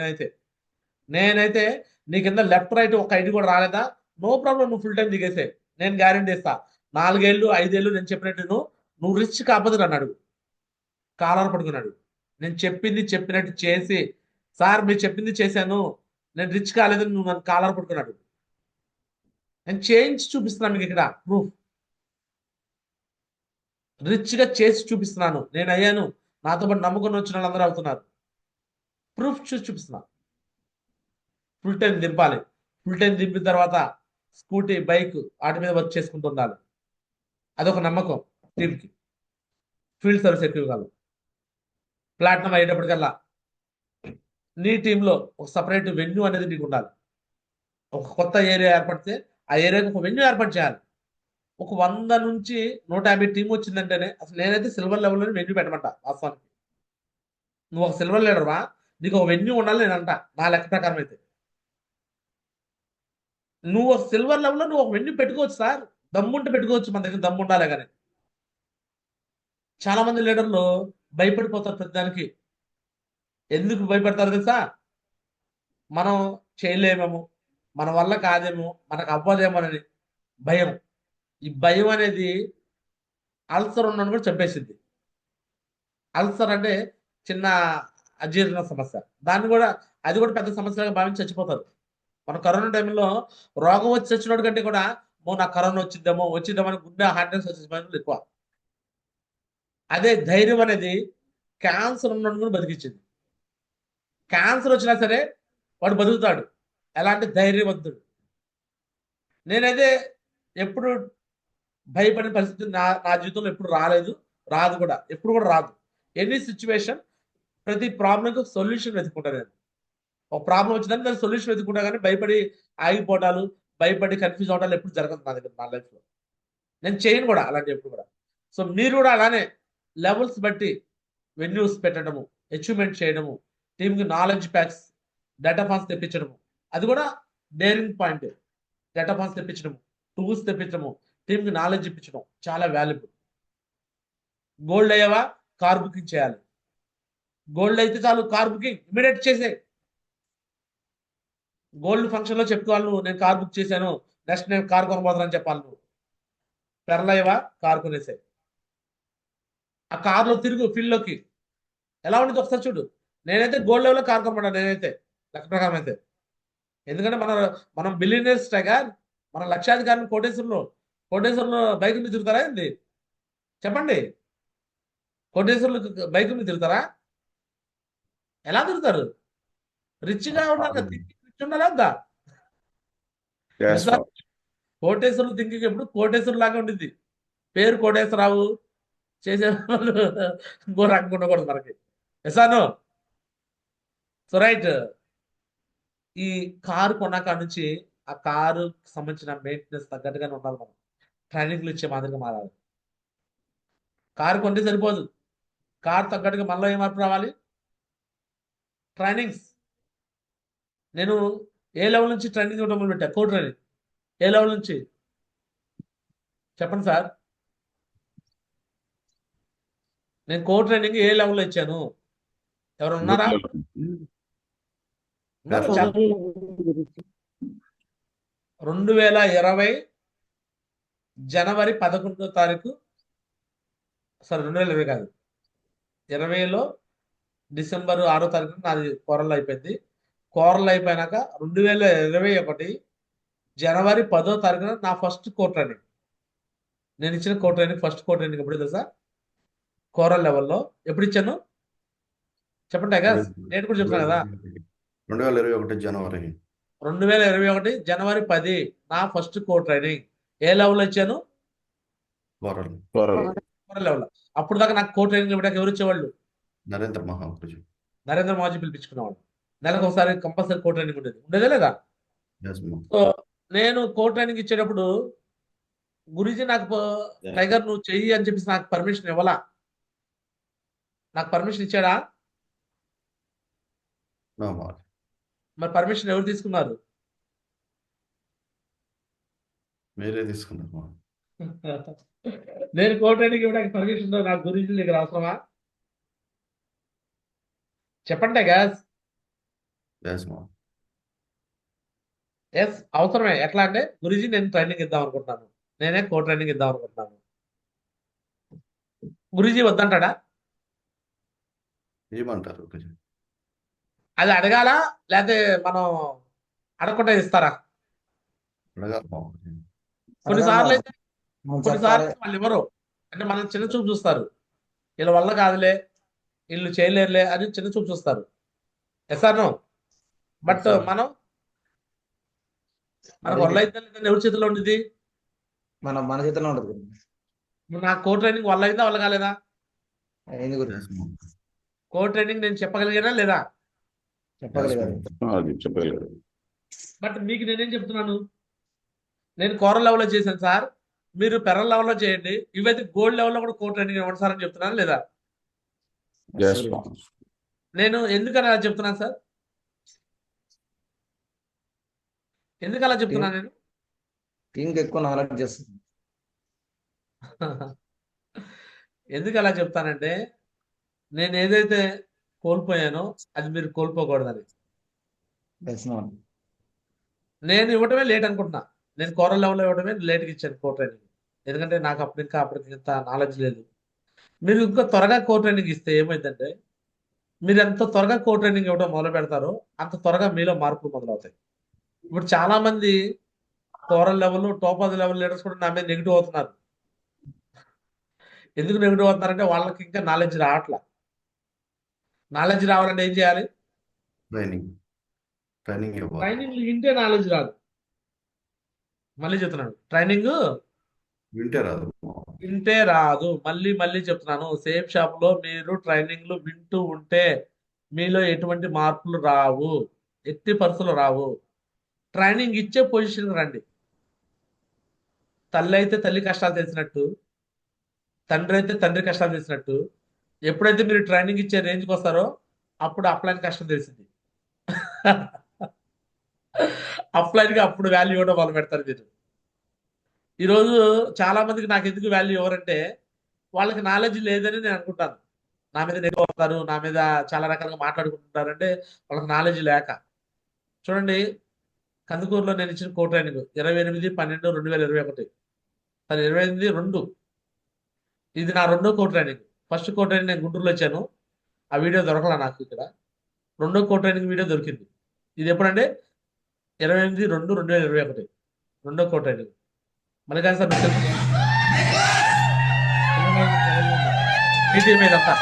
నేనైతే నీ కింద లెఫ్ట్ రైట్ ఒక ఐడి కూడా రాలేదా, నో ప్రాబ్లం, నువ్వు ఫుల్ టైం దిగేసే. నేను గ్యారెంటీ ఇస్తా. 4 ఏళ్ళు 5 ఏళ్ళు నేను చెప్పినట్టు నువ్వు రిచ్ కాకపోతే నన్ను అడుగు, కాలర్ పడుకున్నాడు. నేను చెప్పినట్టు చేసి సార్ మీరు చెప్పింది చేశాను, నేను రిచ్ కాలేదని నువ్వు నన్ను కాలర్ పడుకున్నాడు. నేను చేయించి చూపిస్తున్నాను మీకు ఇక్కడ ప్రూఫ్. రిచ్గా చేసి చూపిస్తున్నాను. నేను అయ్యాను, నాతో పాటు నమ్ముకొని వచ్చిన వాళ్ళందరూ అవుతున్నారు. ప్రూఫ్ చూసి చూపిస్తున్నా. ఫుల్ టైం దింపాలి. ఫుల్ టైం దింపిన తర్వాత స్కూటీ, బైక్ వాటి మీద వర్క్ చేసుకుంటూ ఉండాలి. అదొక నమ్మకం టీంకి. ఫీల్డ్ సర్వీస్ ఎక్కువ కాదు. ప్లాటినం అయ్యేటప్పటికల్లా నీ టీంలో ఒక సపరేట్ వెన్యూ అనేది నీకు ఉండాలి. ఒక కొత్త ఏరియా ఏర్పడితే ఆ ఏరియాకి ఒక వెన్యూ ఏర్పాటు చేయాలి. ఒక 100 నుంచి 150 టీం వచ్చిందంటేనే అసలు నేనైతే సిల్వర్ లెవెల్లో వెన్యూ పెట్టమంటా. వాస్తవానికి నువ్వు ఒక సిల్వర్ లీడర్వా, నీకు ఒక వెన్యూ ఉండాలి నేను అంట. నా లెక్క ప్రకారం అయితే నువ్వు ఒక సిల్వర్ లెవెల్లో నువ్వు ఒక వెన్యూ పెట్టుకోవచ్చు సార్. దమ్ముంటే పెట్టుకోవచ్చు, మన దగ్గర దమ్ము ఉండాలి. కానీ చాలా మంది లీడర్లు భయపడిపోతారు ప్రతిదానికి. ఎందుకు భయపడతారు తెలుసా? మనం చేయలేమేమో, మన వల్ల కాదేమో, మనకు అవ్వదేమోనని భయం. ఈ భయం అనేది అల్సర్ ఉన్నను కూడా చంపేసింది. అల్సర్ అంటే చిన్న అజీర్ణ సమస్య. అది కూడా పెద్ద సమస్యగా భావించి చచ్చిపోతారు. మన కరోనా టైంలో రోగం వచ్చి చచ్చినోడి కంటే కూడా నాకు కరోనా వచ్చిద్దామో అని గుండె హార్ట్ అటాక్స్ వచ్చేసి ఎక్కువ. అదే ధైర్యం అనేది క్యాన్సర్ ఉన్నోడిని కూడా బతికించింది. క్యాన్సర్ వచ్చినా సరే వాడు బతుకుతాడు. ఎలాంటి ధైర్యవంతుడు. నేనైతే ఎప్పుడు భయపడిన పరిస్థితి నా జీవితంలో ఎప్పుడు రాలేదు, రాదు కూడా, ఎప్పుడు కూడా రాదు. ఎనీ సిచ్యువేషన్, ప్రతి ప్రాబ్లంకి సొల్యూషన్ వెతుక్కుంటా. నేను ఒక ప్రాబ్లం వచ్చిందని దాని సొల్యూషన్ వెతుక్కుంటా. కానీ భయపడి ఆగిపోవటాలు, భయపడి కన్ఫ్యూజ్ అవటాలు ఎప్పుడు జరగదు నా దగ్గర, నా లైఫ్లో. నేను చేయను కూడా అలాంటి ఎప్పుడు కూడా. సో మీరు కూడా అలానే లెవెల్స్ బట్టి వెన్యూస్ పెట్టడము, అచీవ్మెంట్ చేయడము, టీంకి నాలెడ్జ్ ప్యాక్స్, డేటా ఫాన్స్ తెప్పించడము, అది కూడా డేరింగ్ పాయింట్. డేటా ఫాన్స్ తెప్పించడము, టూల్స్ తెప్పించడము, టీంకి నాలెడ్జ్ ఇప్పించడం చాలా వాల్యుబుల్. గోల్డ్ అయ్యావా, కార్ బుకింగ్ చేయాలి. గోల్డ్ అయితే చాలు, కార్ బుకింగ్ ఇమీడియట్ చేసే. గోల్డ్ ఫంక్షన్లో చెప్పుకోవాలి నువ్వు, నేను కార్ బుక్ చేశాను, నెక్స్ట్ నేను కార్ కొనబోతున్నాను చెప్పాలి నువ్వు. పెరలయ్యవా, కార్ కొనేసే. ఆ కార్లో తిరుగు ఫీల్డ్లోకి. ఎలా ఉండేది ఒకసారి చూడు. నేనైతే గోల్డ్ లెవెల్లో కార్ కొనబడ్డా, నేనైతే లెక్క ప్రకారం అయితే. ఎందుకంటే మనం బిలియనర్స్ టైగర్, మన లక్షాధికారిని కోటేశ్వరంలో కోటేశ్వరంలో బైక్ మీద తిరుగుతారా ఏంది? చెప్పండి. కోటేశ్వరులు బైక్ మీద తిరుగుతారా? ఎలా తిరుగుతారు? రిచ్గా ఉండాలి కదా, రిచ్ ఉండాలా వద్దా? Yes, sir, boss. కోటేశ్వరులు థింకింగ్ ఎప్పుడు కోటేశ్వరు లాగా ఉండింది. పేరు కోటేశ్వరరావు, చేసే వాళ్ళు ఇంకో రకంగా ఉండకూడదు మనకి. ఎసాను. సో రైట్, ఈ కారు కొన్నాక నుంచి ఆ కారు సంబంధించిన మెయింటెనెన్స్ తగ్గట్టుగానే ఉండాలి. మనం ట్రైనింగ్లు ఇచ్చే మాదిరిగా మారాలి. కారు కొంటే సరిపోదు, కారు తగ్గట్టుగా మనలో ఏ మార్పు రావాలి? ట్రైనింగ్స్. నేను ఏ లెవెల్ నుంచి ట్రైనింగ్ ఇవ్వడం మొదలు పెట్టా? కో ట్రైనింగ్. ఏ లెవెల్ నుంచి చెప్పండి సార్? నేను కో ట్రైనింగ్ ఏ లెవెల్లో ఇచ్చాను? ఎవరు ఉన్నారా? ఉన్నారు, చాలా. 2020 జనవరి 11వ తారీఖు, సారీ 2020 కాదు, 20లో డిసెంబర్ 6వ తారీఖున నాది కోరల్ అయిపోయింది. కోరల్ అయిపోయినాక 2021 జనవరి 10వ తారీఖున నా ఫస్ట్ కో ట్రైనింగ్. నేను ఇచ్చిన కో ట్రైనింగ్, ఫస్ట్ కో ట్రైనింగ్ ఎప్పుడు తెలుసా? కోరల్ లెవెల్లో ఎప్పుడు ఇచ్చాను చెప్పండి గాస్? నేను కూడా చెప్తాను కదా. 2021 జనవరి. 2021 జనవరి 10 నా ఫస్ట్ కో ట్రైనింగ్. ఏ లెవెల్లో ఇచ్చాను? కోరల్. Coral level. అప్పుడు దాకా నాకు కో ట్రైనింగ్ ఇవ్వడానికి ఎవరు ఇచ్చేవాళ్ళు? నరేంద్ర మహాగురుజీ. నరేంద్ర మోదీ పిలిపించుకునేవాళ్ళు. నెలకు ఒకసారి కంపల్సరీ కో ట్రైనింగ్ ఉండేదా లేదా? Yes, ma'am. సో నేను కో ట్రైనింగ్ ఇచ్చేటప్పుడు గురూజీ నాకు టైగర్ నువ్వు చెయ్యి అని చెప్పేసి నాకు పర్మిషన్ ఇవ్వాలా? నాకు పర్మిషన్ ఇచ్చాడా? No, ma'am. మరి పర్మిషన్ ఎవరు తీసుకున్నారు? మీరే తీసుకున్నారు ma'am. నేను కో ట్రైనింగ్ ఇవ్వడానికి పర్మిషన్ నాకు గురూజీ దగ్గర అవసరమా? చెప్పండి గ్యాస్. Yes, ma'am. ఎస్, అవసరమే. ఎట్లా అంటే గురూజీ నేను ట్రైనింగ్ ఇద్దాం అనుకుంటున్నాను, నేనే కో ట్రైనింగ్ ఇద్దాం అనుకుంటున్నాను. గురూజీ వద్దంటాడా? ఏమంటారు గురుజీ? అది అడగాల, లేకపోతే మనం అడగకుండా ఇస్తారా? అడగాలి ma'am. కొన్నిసార్లు అయితే మనం కొన్నిసార్లు చెప్పాలి. వాళ్ళు ఇవ్వరు. అంటే మనం చిన్న చూపు చూస్తారు. వీళ్ళ వల్ల కాదులే, వీళ్ళు చేయలేరులే అని చిన్న చూపు చూస్తారు. ఎస్ఆర్నో. But Yes, sir. మనం మనకు వల్ల అయితే లేదని ఎవరి చేతిలో ఉండేది? మన చేతిలో ఉండదు గురు. నాకు కో ట్రైనింగ్ వల్ల అయిందా, వల్ల కాలేదా? అయింది గురు, Yes, ma'am. కో ట్రైనింగ్ నేను చెప్పగలిగానా లేదా? చెప్పగలిగారు. అది చెప్పగలరు. బట్ మీకు నేనేం చెప్తున్నాను? నేను కోరల్ లెవెల్లో చేశాను సార్, మీరు పెరల్ లెవెల్లో చేయండి. ఇవైతే గోల్డ్ లెవెల్లో కూడా కో ట్రైనింగ్ ఇవ్వండి సార్ అని చెప్తున్నాను లేదా? Yes, గురు. ma'am. నేను ఎందుకని అలా చెప్తున్నాను సార్? ఎందుకు అలా చెప్తున్నాను నేను? టీంకి ఎక్కువ నాలెడ్జ్ చేస్తుంది. ఎందుకు అలా చెప్తానంటే, నేను ఏదైతే కోల్పోయానో అది మీరు కోల్పోకూడదని. Yes, ma'am. నేను ఇవ్వటమే లేట్ అనుకుంటున్నా. నేను కోరల్ లెవెల్లో ఇవ్వడమే లేట్గా ఇచ్చాను కో ట్రైనింగ్. ఎందుకంటే నాకు అప్పటికి ఇంత నాలెడ్జ్ లేదు. మీరు ఇంకా త్వరగా కో ట్రైనింగ్ ఇస్తే ఏమైందంటే, మీరు ఎంత త్వరగా కో ట్రైనింగ్ ఇవ్వడం మొదలు పెడతారో అంత త్వరగా మీలో మార్పులు మొదలవుతాయి. ఇప్పుడు చాలా మంది coral level, Topaz level leaders కూడా నా మీద నెగిటివ్ అవుతున్నారు. ఎందుకు నెగిటివ్ అవుతున్నారంటే వాళ్ళకి ఇంకా నాలెడ్జ్ రావట్లా. నాలెడ్జ్ రావాలంటే ఏం చేయాలి? ట్రైనింగ్ ఇవ్వాలి. ట్రైనింగ్ వింటే నాలెడ్జ్ రాదు. మళ్ళీ చెప్తున్నాను, ట్రైనింగ్ వింటే రాదు ma'am. వింటే రాదు. మళ్ళీ చెప్తున్నాను, సేఫ్ షాప్ లో మీరు ట్రైనింగ్లు వింటూ ఉంటే మీలో ఎటువంటి మార్పులు రావు, ఎట్టి పరిస్థితులు రావు. ట్రైనింగ్ ఇచ్చే పొజిషన్ రండి. తల్లి అయితే తల్లి కష్టాలు తెలిసినట్టు, తండ్రి అయితే తండ్రి కష్టాలు తెలిసినట్టు, ఎప్పుడైతే మీరు ట్రైనింగ్ ఇచ్చే రేంజ్కి వస్తారో అప్పుడు అప్లైన్ కష్టం తెలిసింది. అప్లైన్గా అప్పుడు వాల్యూ ఇవ్వడం మొదలు పెడతారు మీరు. ఈరోజు చాలా మందికి నాకు ఎందుకు వాల్యూ ఇవ్వరంటే వాళ్ళకి నాలెడ్జ్ లేదని నేను అనుకుంటాను. నా మీద నెగిటివ్ అవుతారు, నా మీద చాలా రకాలుగా మాట్లాడుకుంటుంటారంటే వాళ్ళకి నాలెడ్జ్ లేక. చూడండి, కందుకూరులో నేను ఇచ్చిన కో ట్రైనింగ్ 28/12/2021, సరే 28/2. ఇది నా రెండో కో ట్రైనింగ్. ఫస్ట్ కో ట్రైనింగ్ నేను గుంటూరులో ఇచ్చాను, ఆ వీడియో దొరకలా నాకు ఇక్కడ. రెండో కో ట్రైనింగ్ వీడియో దొరికింది. ఇది ఎప్పుడంటే 28/2/2021 రెండో కో ట్రైనింగ్. మల్లికార్జున సార్ మీకు తెలుసు టీటీ మీద అంతా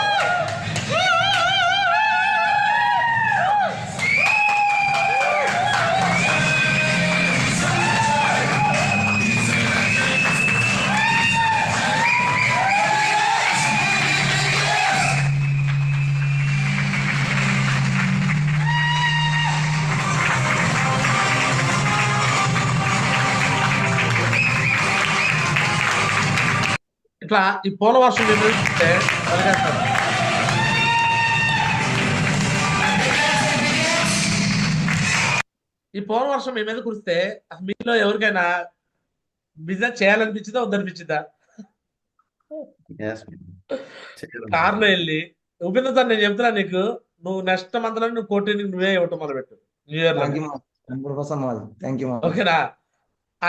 ఇట్లా ఈ పూల వర్షం మీద చూస్తే మల్లికార్జున సార్ ఈ పూల వర్షం మీ మీద కురిస్తే అసలు మీలో ఎవరికైనా బిజినెస్ చేయాలనిపించిందా వద్దనిపించిందా? Yes, ma'am. చేయాలి కార్లో ma'am. వెళ్ళి ఉపేంద్ర సార్ నేను చెప్తున్నా నీకు, నువ్వు నెక్స్ట్ మంత్ లో నువ్వు కోటి నువ్వే ఇవ్వటం మొదలుపెట్టు న్యూ ఇయర్ లో. థ్యాంక్ యూ మావా 100% మావా థ్యాంక్ యూ మావా ఓకేనా?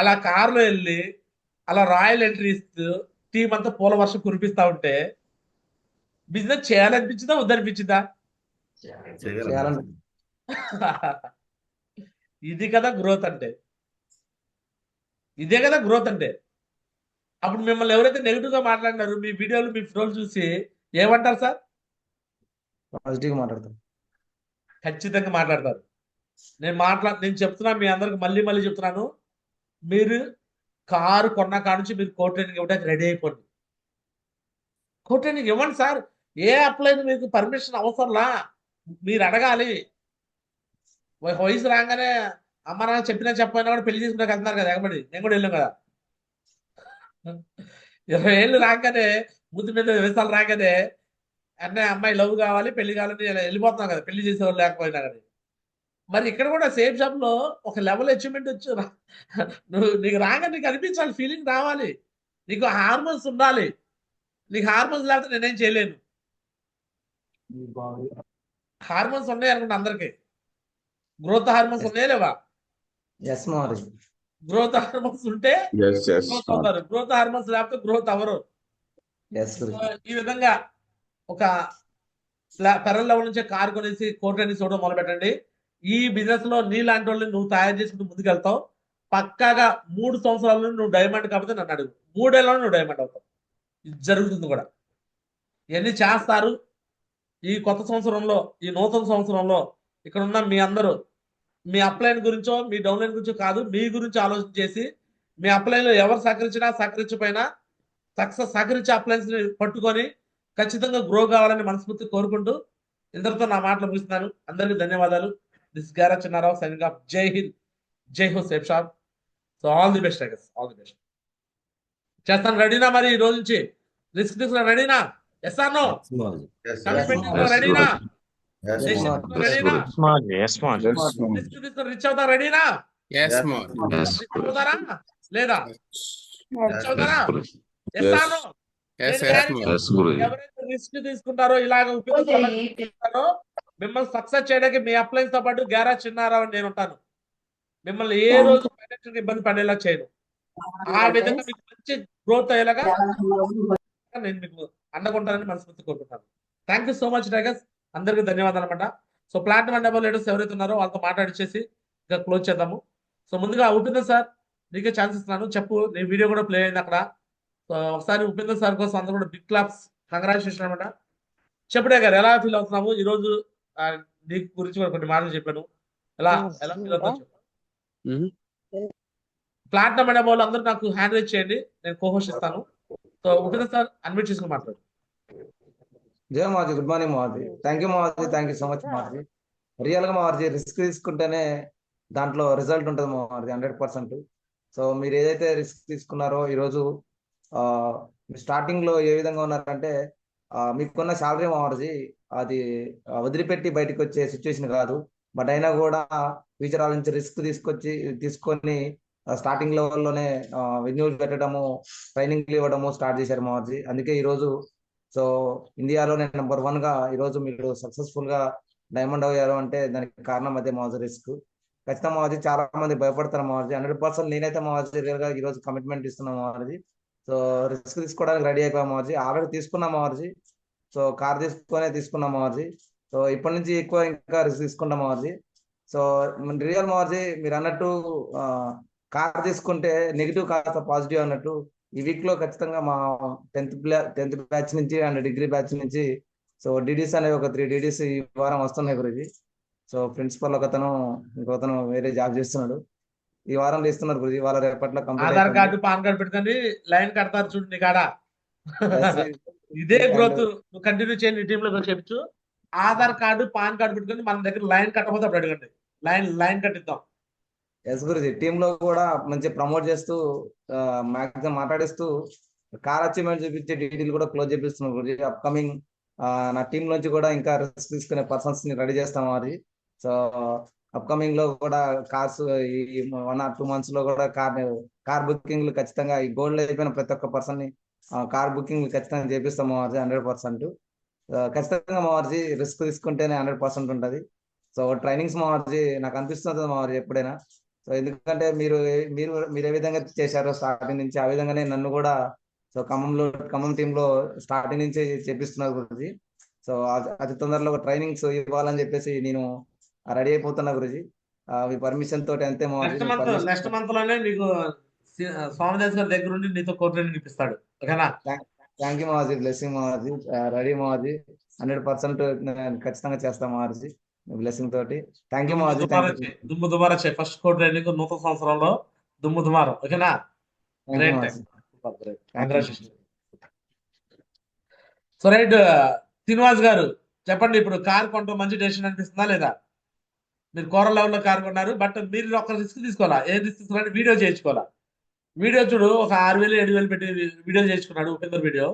అలా కార్లో వెళ్ళి అలా రాయల్ ఎంట్రీ ఇస్తూ టీం అంతా పూల వర్షం కురిపిస్తా ఉంటే బిజినెస్ చేయాలనిపించిందా వద్దనిపించిందా? చేయాలి చేయాలని ma'am. ఇది కదా గ్రోత్ అంటే, ఇదే కదా గ్రోత్ అంటే. అప్పుడు మిమ్మల్ని ఎవరైతే నెగిటివ్ గా మాట్లాడినారు మీ వీడియోలు మీ ఫోటోలు చూసి ఏమంటారు సార్? పాజిటివ్ మాట్లాడతాం. ఖచ్చితంగా మాట్లాడతారు. నేను చెప్తున్నా మీ అందరికి మళ్ళీ మళ్ళీ చెప్తున్నాను, మీరు కారు కొన్న కాడ నుంచి మీరు కోర్టు ట్రైనింగ్ ఇవ్వడానికి రెడీ అయిపోండి. కోర్టు ట్రైనింగ్ ఇవ్వండి సార్. ఏ అప్లై మీకు పర్మిషన్ అవసరంలా, మీరు అడగాలి. వయసు రాగానే అమ్మ నాన్న చెప్పినా చెప్పైనా కూడా పెళ్లి చేసుకుంటే వెళ్తున్నారు కదా ఎగబడి, నేను కూడా వెళ్ళాం కదా. 20 ఏళ్ళు రాగానే ముందు మీద వివసాలు రాగానే అన్నీ అమ్మాయి లవ్ కావాలి పెళ్లి కావాలని వెళ్ళిపోతున్నాం కదా, పెళ్లి చేసేవాళ్ళు లేకపోయినా కానీ. మరి ఇక్కడ కూడా సేమ్ షాప్ లో ఒక లెవెల్ అచీవ్మెంట్ వచ్చు. నీకు రాగానే నీకు అనిపించాలి, ఫీలింగ్ రావాలి, నీకు హార్మోన్స్ ఉండాలి. నీకు హార్మోన్స్ లేకపోతే నేనేం చేయలేను. హార్మోన్స్ ఉన్నాయి అనుకుంటా అందరికి. గ్రోత్ హార్మోన్స్ ఉన్నాయా లేవా? ఎస్ మావా గ్రోత్ హార్మోన్స్ ఉంటే Yes, yes, గ్రోత్ ma'am. అవుతారు, గ్రోత్ హార్మోన్స్ లేకపోతే గ్రోత్ అవ్వరు. ఎస్ గురు సో ఈ విధంగా ఒక పెరల్ లెవెల్ నుంచే కారు కొనేసి కోర్టు అని చూడడం మొదలు పెట్టండి. ఈ బిజినెస్ లో నీ లాంటి వాళ్ళని నువ్వు తయారు చేసుకుంటూ ముందుకెళ్తావు. పక్కాగా 3 సంవత్సరాల్లో నువ్వు డైమండ్ కాకపోతే నన్ను అడుగు, 3 ఏళ్ళలో నువ్వు డైమండ్ అవుతావు. ఇది జరుగుతుంది కూడా. ఇవన్నీ చేస్తారు. ఈ కొత్త సంవత్సరంలో, ఈ నూతన సంవత్సరంలో ఇక్కడ ఉన్న మీ అందరూ మీ అప్లైన్ గురించో మీ డౌన్లైన్ గురించో కాదు, మీ గురించి ఆలోచన చేసి మీ అప్లైన్లో ఎవరు సహకరించినా సహకరించకపోయినా సహకరించే అప్లైన్స్ ని పట్టుకొని ఖచ్చితంగా గ్రో కావాలని మనస్ఫూర్తి కోరుకుంటూ ఇంతటితో నా మాటలు ముగిస్తున్నాను. అందరికీ ధన్యవాదాలు. దిస్ గారా చిన్నారావు సైనింగ్ ఆఫ్. జై హింద్, జై హో safe shop. So all the best, I guess all the best. చేస్తాను. రెడీనా? మరి ఈ రోజు నుంచి రిస్క్ తీసుకున్నా రెడీనా? Yes or no? Yes, commitment yes, తీసుకున్నా రెడీనా? yes, Yes, ma'am. ma'am. రెడీనా? Yes, ma'am. రిస్క్ తీసుకుని రిచ్ అవుతా రెడీనా? Yes, Yes, రిచ్ అవుతారా లేదా? రిచ్ అవుతారా? Yes, yes or no? yes, Guru. ఎవరైతే రిస్క్ తీసుకుంటారో ఇలాగ ఉపయోగిస్తారో మిమ్మల్ని సక్సెస్ చేయడానికి మీ అప్లైన్స్ తో పాటు గారా చిన్నారావు అని నేను ఉంటాను. మిమ్మల్ని ఏ రోజు ఫైనాన్షియల్ ఇబ్బంది పడేలా చేయను. ఆ విధంగా మీకు మంచి గ్రోత్ అయ్యేలాగా నేను మీకు అండకుంటానని మనస్ఫూర్తి కోరుకుంటాను. Thank you so much tigers. అందరికీ ధన్యవాదాలు అనమాట. So platinum and above leaders ఎవరైతే ఉన్నారో వాళ్ళతో మాట్లాడిచ్చేసి ఇంకా క్లోజ్ చేద్దాము. సో ముందుగా ఉపేంద్ర సార్ నీకే ఛాన్స్ ఇస్తున్నాను, చెప్పు. నీ వీడియో కూడా ప్లే అయింది అక్కడ. సో ఒకసారి ఉపేంద్ర సార్ కోసం అందరూ కూడా బిగ్ క్లాప్స్, కంగ్రాచులేషన్ అనమాట. చెప్పుడే గారు ఎలా ఫీల్ అవుతున్నాము ఈ రోజు? నీ గురించి కూడా కొన్ని మాటలు చెప్పాను. ఎలా ఫీల్ అవుతావు చెప్పు. ప్లాటినం అండ్ అబోవ్ అందరూ నాకు హ్యాండ్ రైజ్ చేయండి, నేను కోహోస్ట్ ఇస్తాను. సో ఉపేంద్ర సార్ అన్మ్యూట్ చేసుకుని మాట్లాడు. జై మావాజీ, గుడ్ మార్నింగ్ మావాజీ. థ్యాంక్ యూ మావాజీ, థ్యాంక్ యూ సో మచ్ మావాజీ. రియల్ గా మావాజీ రిస్క్ తీసుకుంటేనే దాంట్లో రిజల్ట్ ఉంటుంది మావాజీ 100%. సో మీరు ఏదైతే రిస్క్ తీసుకున్నారో ఈరోజు స్టార్టింగ్ లో ఏ విధంగా ఉన్నారంటే మీకున్న శాలరీ మావాజీ అది వదిలిపెట్టి బయటకు వచ్చే సిచ్యువేషన్ కాదు. బట్ అయినా కూడా ఫ్యూచర్ నుంచి రిస్క్ తీసుకొని స్టార్టింగ్ లెవెల్లోనే రెన్యూల్ పెట్టడము, ట్రైనింగ్లు ఇవ్వడము స్టార్ట్ చేశారు మావాజీ. అందుకే ఈరోజు సో ఇండియాలోనే నెంబర్ 1 గా ఈరోజు మీరు సక్సెస్ఫుల్ గా డైమండ్ అయ్యారు అంటే దానికి కారణం అదే మావాజీ రిస్క్. ఖచ్చితంగా మావాజీ చాలా మంది భయపడతారు మావాజీ. 100% నేనైతే మావాజీ రియల్ గా ఈరోజు కమిట్మెంట్ ఇస్తున్నాను మావాజీ. సో రిస్క్ తీసుకోవడానికి రెడీ అయిపోయాం మావాజీ. ఆల్రెడీ తీసుకున్నాం మావాజీ. సో కార్ తీసుకున్నాం మావాజీ. సో ఇప్పటి నుంచి ఎక్కువ ఇంకా రిస్క్ తీసుకుంటాం మావాజీ. సో రియల్ మావాజీ మీరు అన్నట్టు కార్ తీసుకుంటే నెగిటివ్ కాస్త పాజిటివ్ అన్నట్టు ఈ వీక్ లో ఖచ్చితంగా మా 10th బ్యాచ్ నుంచి అండ్ డిగ్రీ బ్యాచ్ నుంచి సో డిడిస్ అనేవి ఒక 3 డిడిస్ ఈ వారం వస్తున్నాయి గురుజీ. సో ప్రిన్సిపల్ ఒకతను ఇంకొకతను వేరే జాబ్ చేస్తున్నాడు. ఈ వారం తీస్తున్నారు గురుజీ. వాళ్ళ రేపట్లో కంప్లీట్ ఆధార్ అయిపోయింది. కార్డు పాన్ కార్డు పెట్టుకొని లైన్ కడతారు చూడు నీ కాడ. Yes, ఇదే and- గ్రోత్ నువ్వు కంటిన్యూ చేయండి. టీమ్ లో చెప్పచ్చు. ఆధార్ కార్డు పాన్ కార్డు పెట్టుకొని మన దగ్గర లైన్ కట్టకపోతే అప్పుడు అడగండి. లైన్ కట్టిద్దాం. ఎస్ గురుజీ. టీమ్ లో కూడా మంచి ప్రమోట్ చేస్తూ మాక్సిమం మాట్లాడిస్తూ కార్ అచీవ్మెంట్ చూపించే డీటెయిల్ కూడా క్లోజ్ చేపిస్తున్నాం గురుజీ. అప్కమింగ్ నా టీం నుంచి కూడా ఇంకా రిస్క్ తీసుకునే పర్సన్స్ ని రెడీ చేస్తాం మరి. సో అప్కమింగ్ లో కూడా కార్స్ ఈ 1 or 2 months లో కూడా కార్ బుకింగ్లు ఖచ్చితంగా ఈ గోల్డ్ అయిపోయిన ప్రతి ఒక్క పర్సన్ ని కార్ బుకింగ్ ఖచ్చితంగా చేపిస్తాం మావార్జీ 100%. ఖచ్చితంగా మావార్జీ రిస్క్ తీసుకుంటేనే 100% ఉంటది. సో ట్రైనింగ్స్ మావార్జీ నాకు అనిపిస్తుంది మావార్జీ ఎప్పుడైనా. సో ఎందుకంటే మీరు ఏ విధంగా చేశారో స్టార్టింగ్ నుంచి ఆ విధంగానే నన్ను కూడా సో ఖమ్మం టీమ్ లో స్టార్టింగ్ నుంచి చేపిస్తున్నారు గురుజీ. సో అతి తొందరలో ట్రైనింగ్స్ ఇవ్వాలని చెప్పేసి నేను రెడీ అయిపోతున్నా గురుజీ. మీ పర్మిషన్ తోటి అంతే నెక్స్ట్ మంత్ లోనే నీకు స్వామిదాస్ గారి దగ్గర ఉండి నీతో కోర్టు ట్రైనింగ్ ఇప్పిస్తాడు. ఓకేనా? థ్యాంక్ యూ మావాజీ. బ్లెస్సింగ్ మావాజీ. రెడీ మావాజీ. 100% ఖచ్చితంగా చేస్తాం మావాజీ బ్లెస్సింగ్ తోటి. థ్యాంక్ యూ మావాజీ. దుమ్ము దుమారా వచ్చాయి. ఫస్ట్ కోర్టు ట్రైనింగ్ నూతన సంవత్సరంలో దుమ్ము దుమారం. ఓకేనా? కంగ్రాచులేషన్. సో రైట్ శ్రీనివాస్ గారు చెప్పండి. ఇప్పుడు కార్ కొనడం మంచి డెసిషన్ అనిపిస్తుందా లేదా? మీరు కోరల్ లెవెల్లో కార్ కొన్నారు. బట్ మీరు ఒక రిస్క్ తీసుకోవాలా. ఏం రిస్క్ తీసుకోవాలంటే వీడియో చేయించుకోవాలా. వీడియో చూడు ఒక 6,000 7,000 పెట్టి వీడియో చేయించుకున్నాడు. ఉపేందర్ వీడియో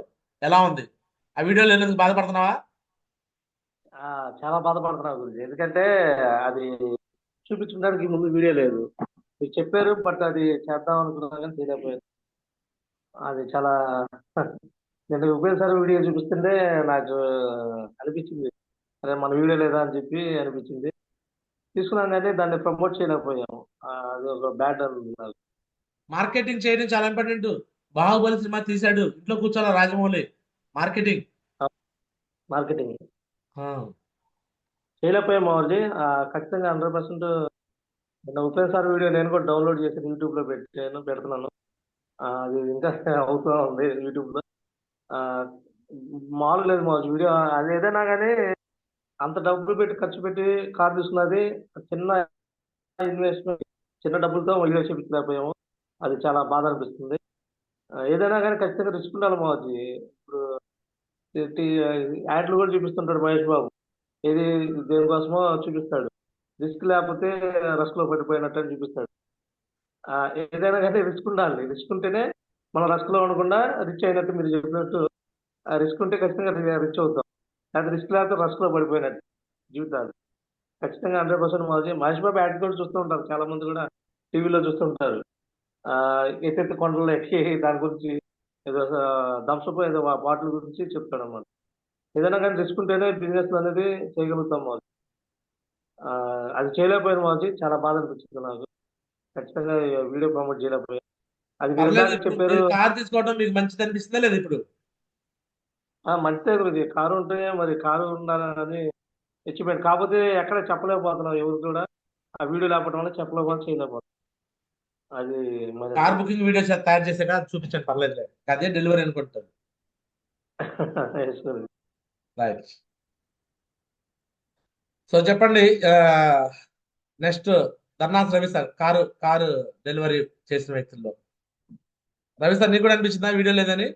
ఎలా ఉంది? ఆ వీడియోలో ఎందుకు బాధపడుతున్నావా? చాలా బాధపడుతున్నాను గురించి. ఎందుకంటే అది చూపించుకోవడానికి ముందు వీడియో లేదు. మీరు చెప్పారు, బట్ అది చేద్దాం అనుకున్నాను కానీ చేయలేకపోయాను. అది చాలా నేను ఉపయోగసారి వీడియో చూపిస్తుంటే నాకు అనిపించింది, అరే మన వీడియో లేదా అని చెప్పి అనిపించింది. తీసుకున్నాను కానీ దాన్ని ప్రమోట్ చేయలేకపోయాము. అది ఒక బ్యాడ్ అన్నారు. మార్కెటింగ్ చేయడం చాలా ఇంపార్టెంట్. బాహుబలి సినిమా తీశాడు, ఇంట్లో కూర్చోాల రాజమౌళి. మార్కెటింగ్ చేయలేకపోయాము మామూలు. ఖచ్చితంగా 100% నిన్న ఉపయోగసారి వీడియో నేను కూడా డౌన్లోడ్ చేసి యూట్యూబ్ లో పెడుతున్నాను. అది ఇంకా అవుతూ ఉంది యూట్యూబ్ లో. మామూలు లేదు మామూలు వీడియో. అది ఏదైనా కానీ అంత డబ్బులు పెట్టి ఖర్చు పెట్టి కార్ తీసుకున్నది చిన్న ఇన్వెస్ట్మెంట్, చిన్న డబ్బులతో వీడియో చూపించలేకపోయాము. అది చాలా బాధ అనిపిస్తుంది. ఏదైనా కానీ ఖచ్చితంగా రిస్క్ ఉండాలి మావజీ. ఇప్పుడు యాడ్లు కూడా చూపిస్తుంటాడు మహేష్ బాబు. ఏది దేనికోసమో చూపిస్తాడు. రిస్క్ లేకపోతే రస్క్ లో పడిపోయినట్టు అని చూపిస్తాడు. ఏదైనా కానీ రిస్క్ ఉండాలి. రిస్క్ ఉంటేనే మనం రస్క్ లో ఉండకుండా రిచ్ అయినట్టు మీరు చెప్పినట్టు. రిస్క్ ఉంటే ఖచ్చితంగా రిచ్ అవుతాం. అది రిస్క్ లేకపోతే రస్క్ లో పడిపోయినట్టు జీవితాలు. ఖచ్చితంగా 100% మావజీ. మహేష్ బాబు యాడ్ కూడా చూస్తూ ఉంటారు, చాలా మంది కూడా టీవీలో చూస్తుంటారు. ఎత్తెత్తి కొండల్లో ఎక్కి దాని గురించి ఏదో థమ్స్అప్ ఏదో బాటిల్ గురించి చెప్తాడు అన్నమాట. ఏదైనా కానీ రిస్క్ ఉంటేనే బిజినెస్ అనేది చేయగలుగుతాం మాకు. అది చేయలేకపోయిన మాకు చాలా బాధ అనిపించింది నాకు. ఖచ్చితంగా వీడియో ప్రమోట్ చేయలేకపోయాను. అది మీరు చెప్పారు. కార్ తీసుకోవడం మీకు మంచిది అనిపిస్తుందా లేదు? ఇప్పుడు మంచిదే గురించి. కారు ఉంటే మరి కారు ఉండాలని తెచ్చిపోయాను. కాకపోతే ఎక్కడ చెప్పలేకపోతున్నాం ఎవరు కూడా. ఆ వీడియో లేకపోవడం వల్ల చెప్పలేకపోతే చేయలేకపోతున్నాం. అది మరి కార్ బుకింగ్ వీడియో తయారు చేసాక చూపించండి, పర్లేదు. అదే డెలివరీ అనుకుంటారు. రైట్. సో చెప్పండి. నెక్స్ట్ ధర్నాథ్ రవి సార్, కారు డెలివరీ చేసిన వ్యక్తుల్లో. రవి సార్ నీకు కూడా అనిపించిందా వీడియో లేదని?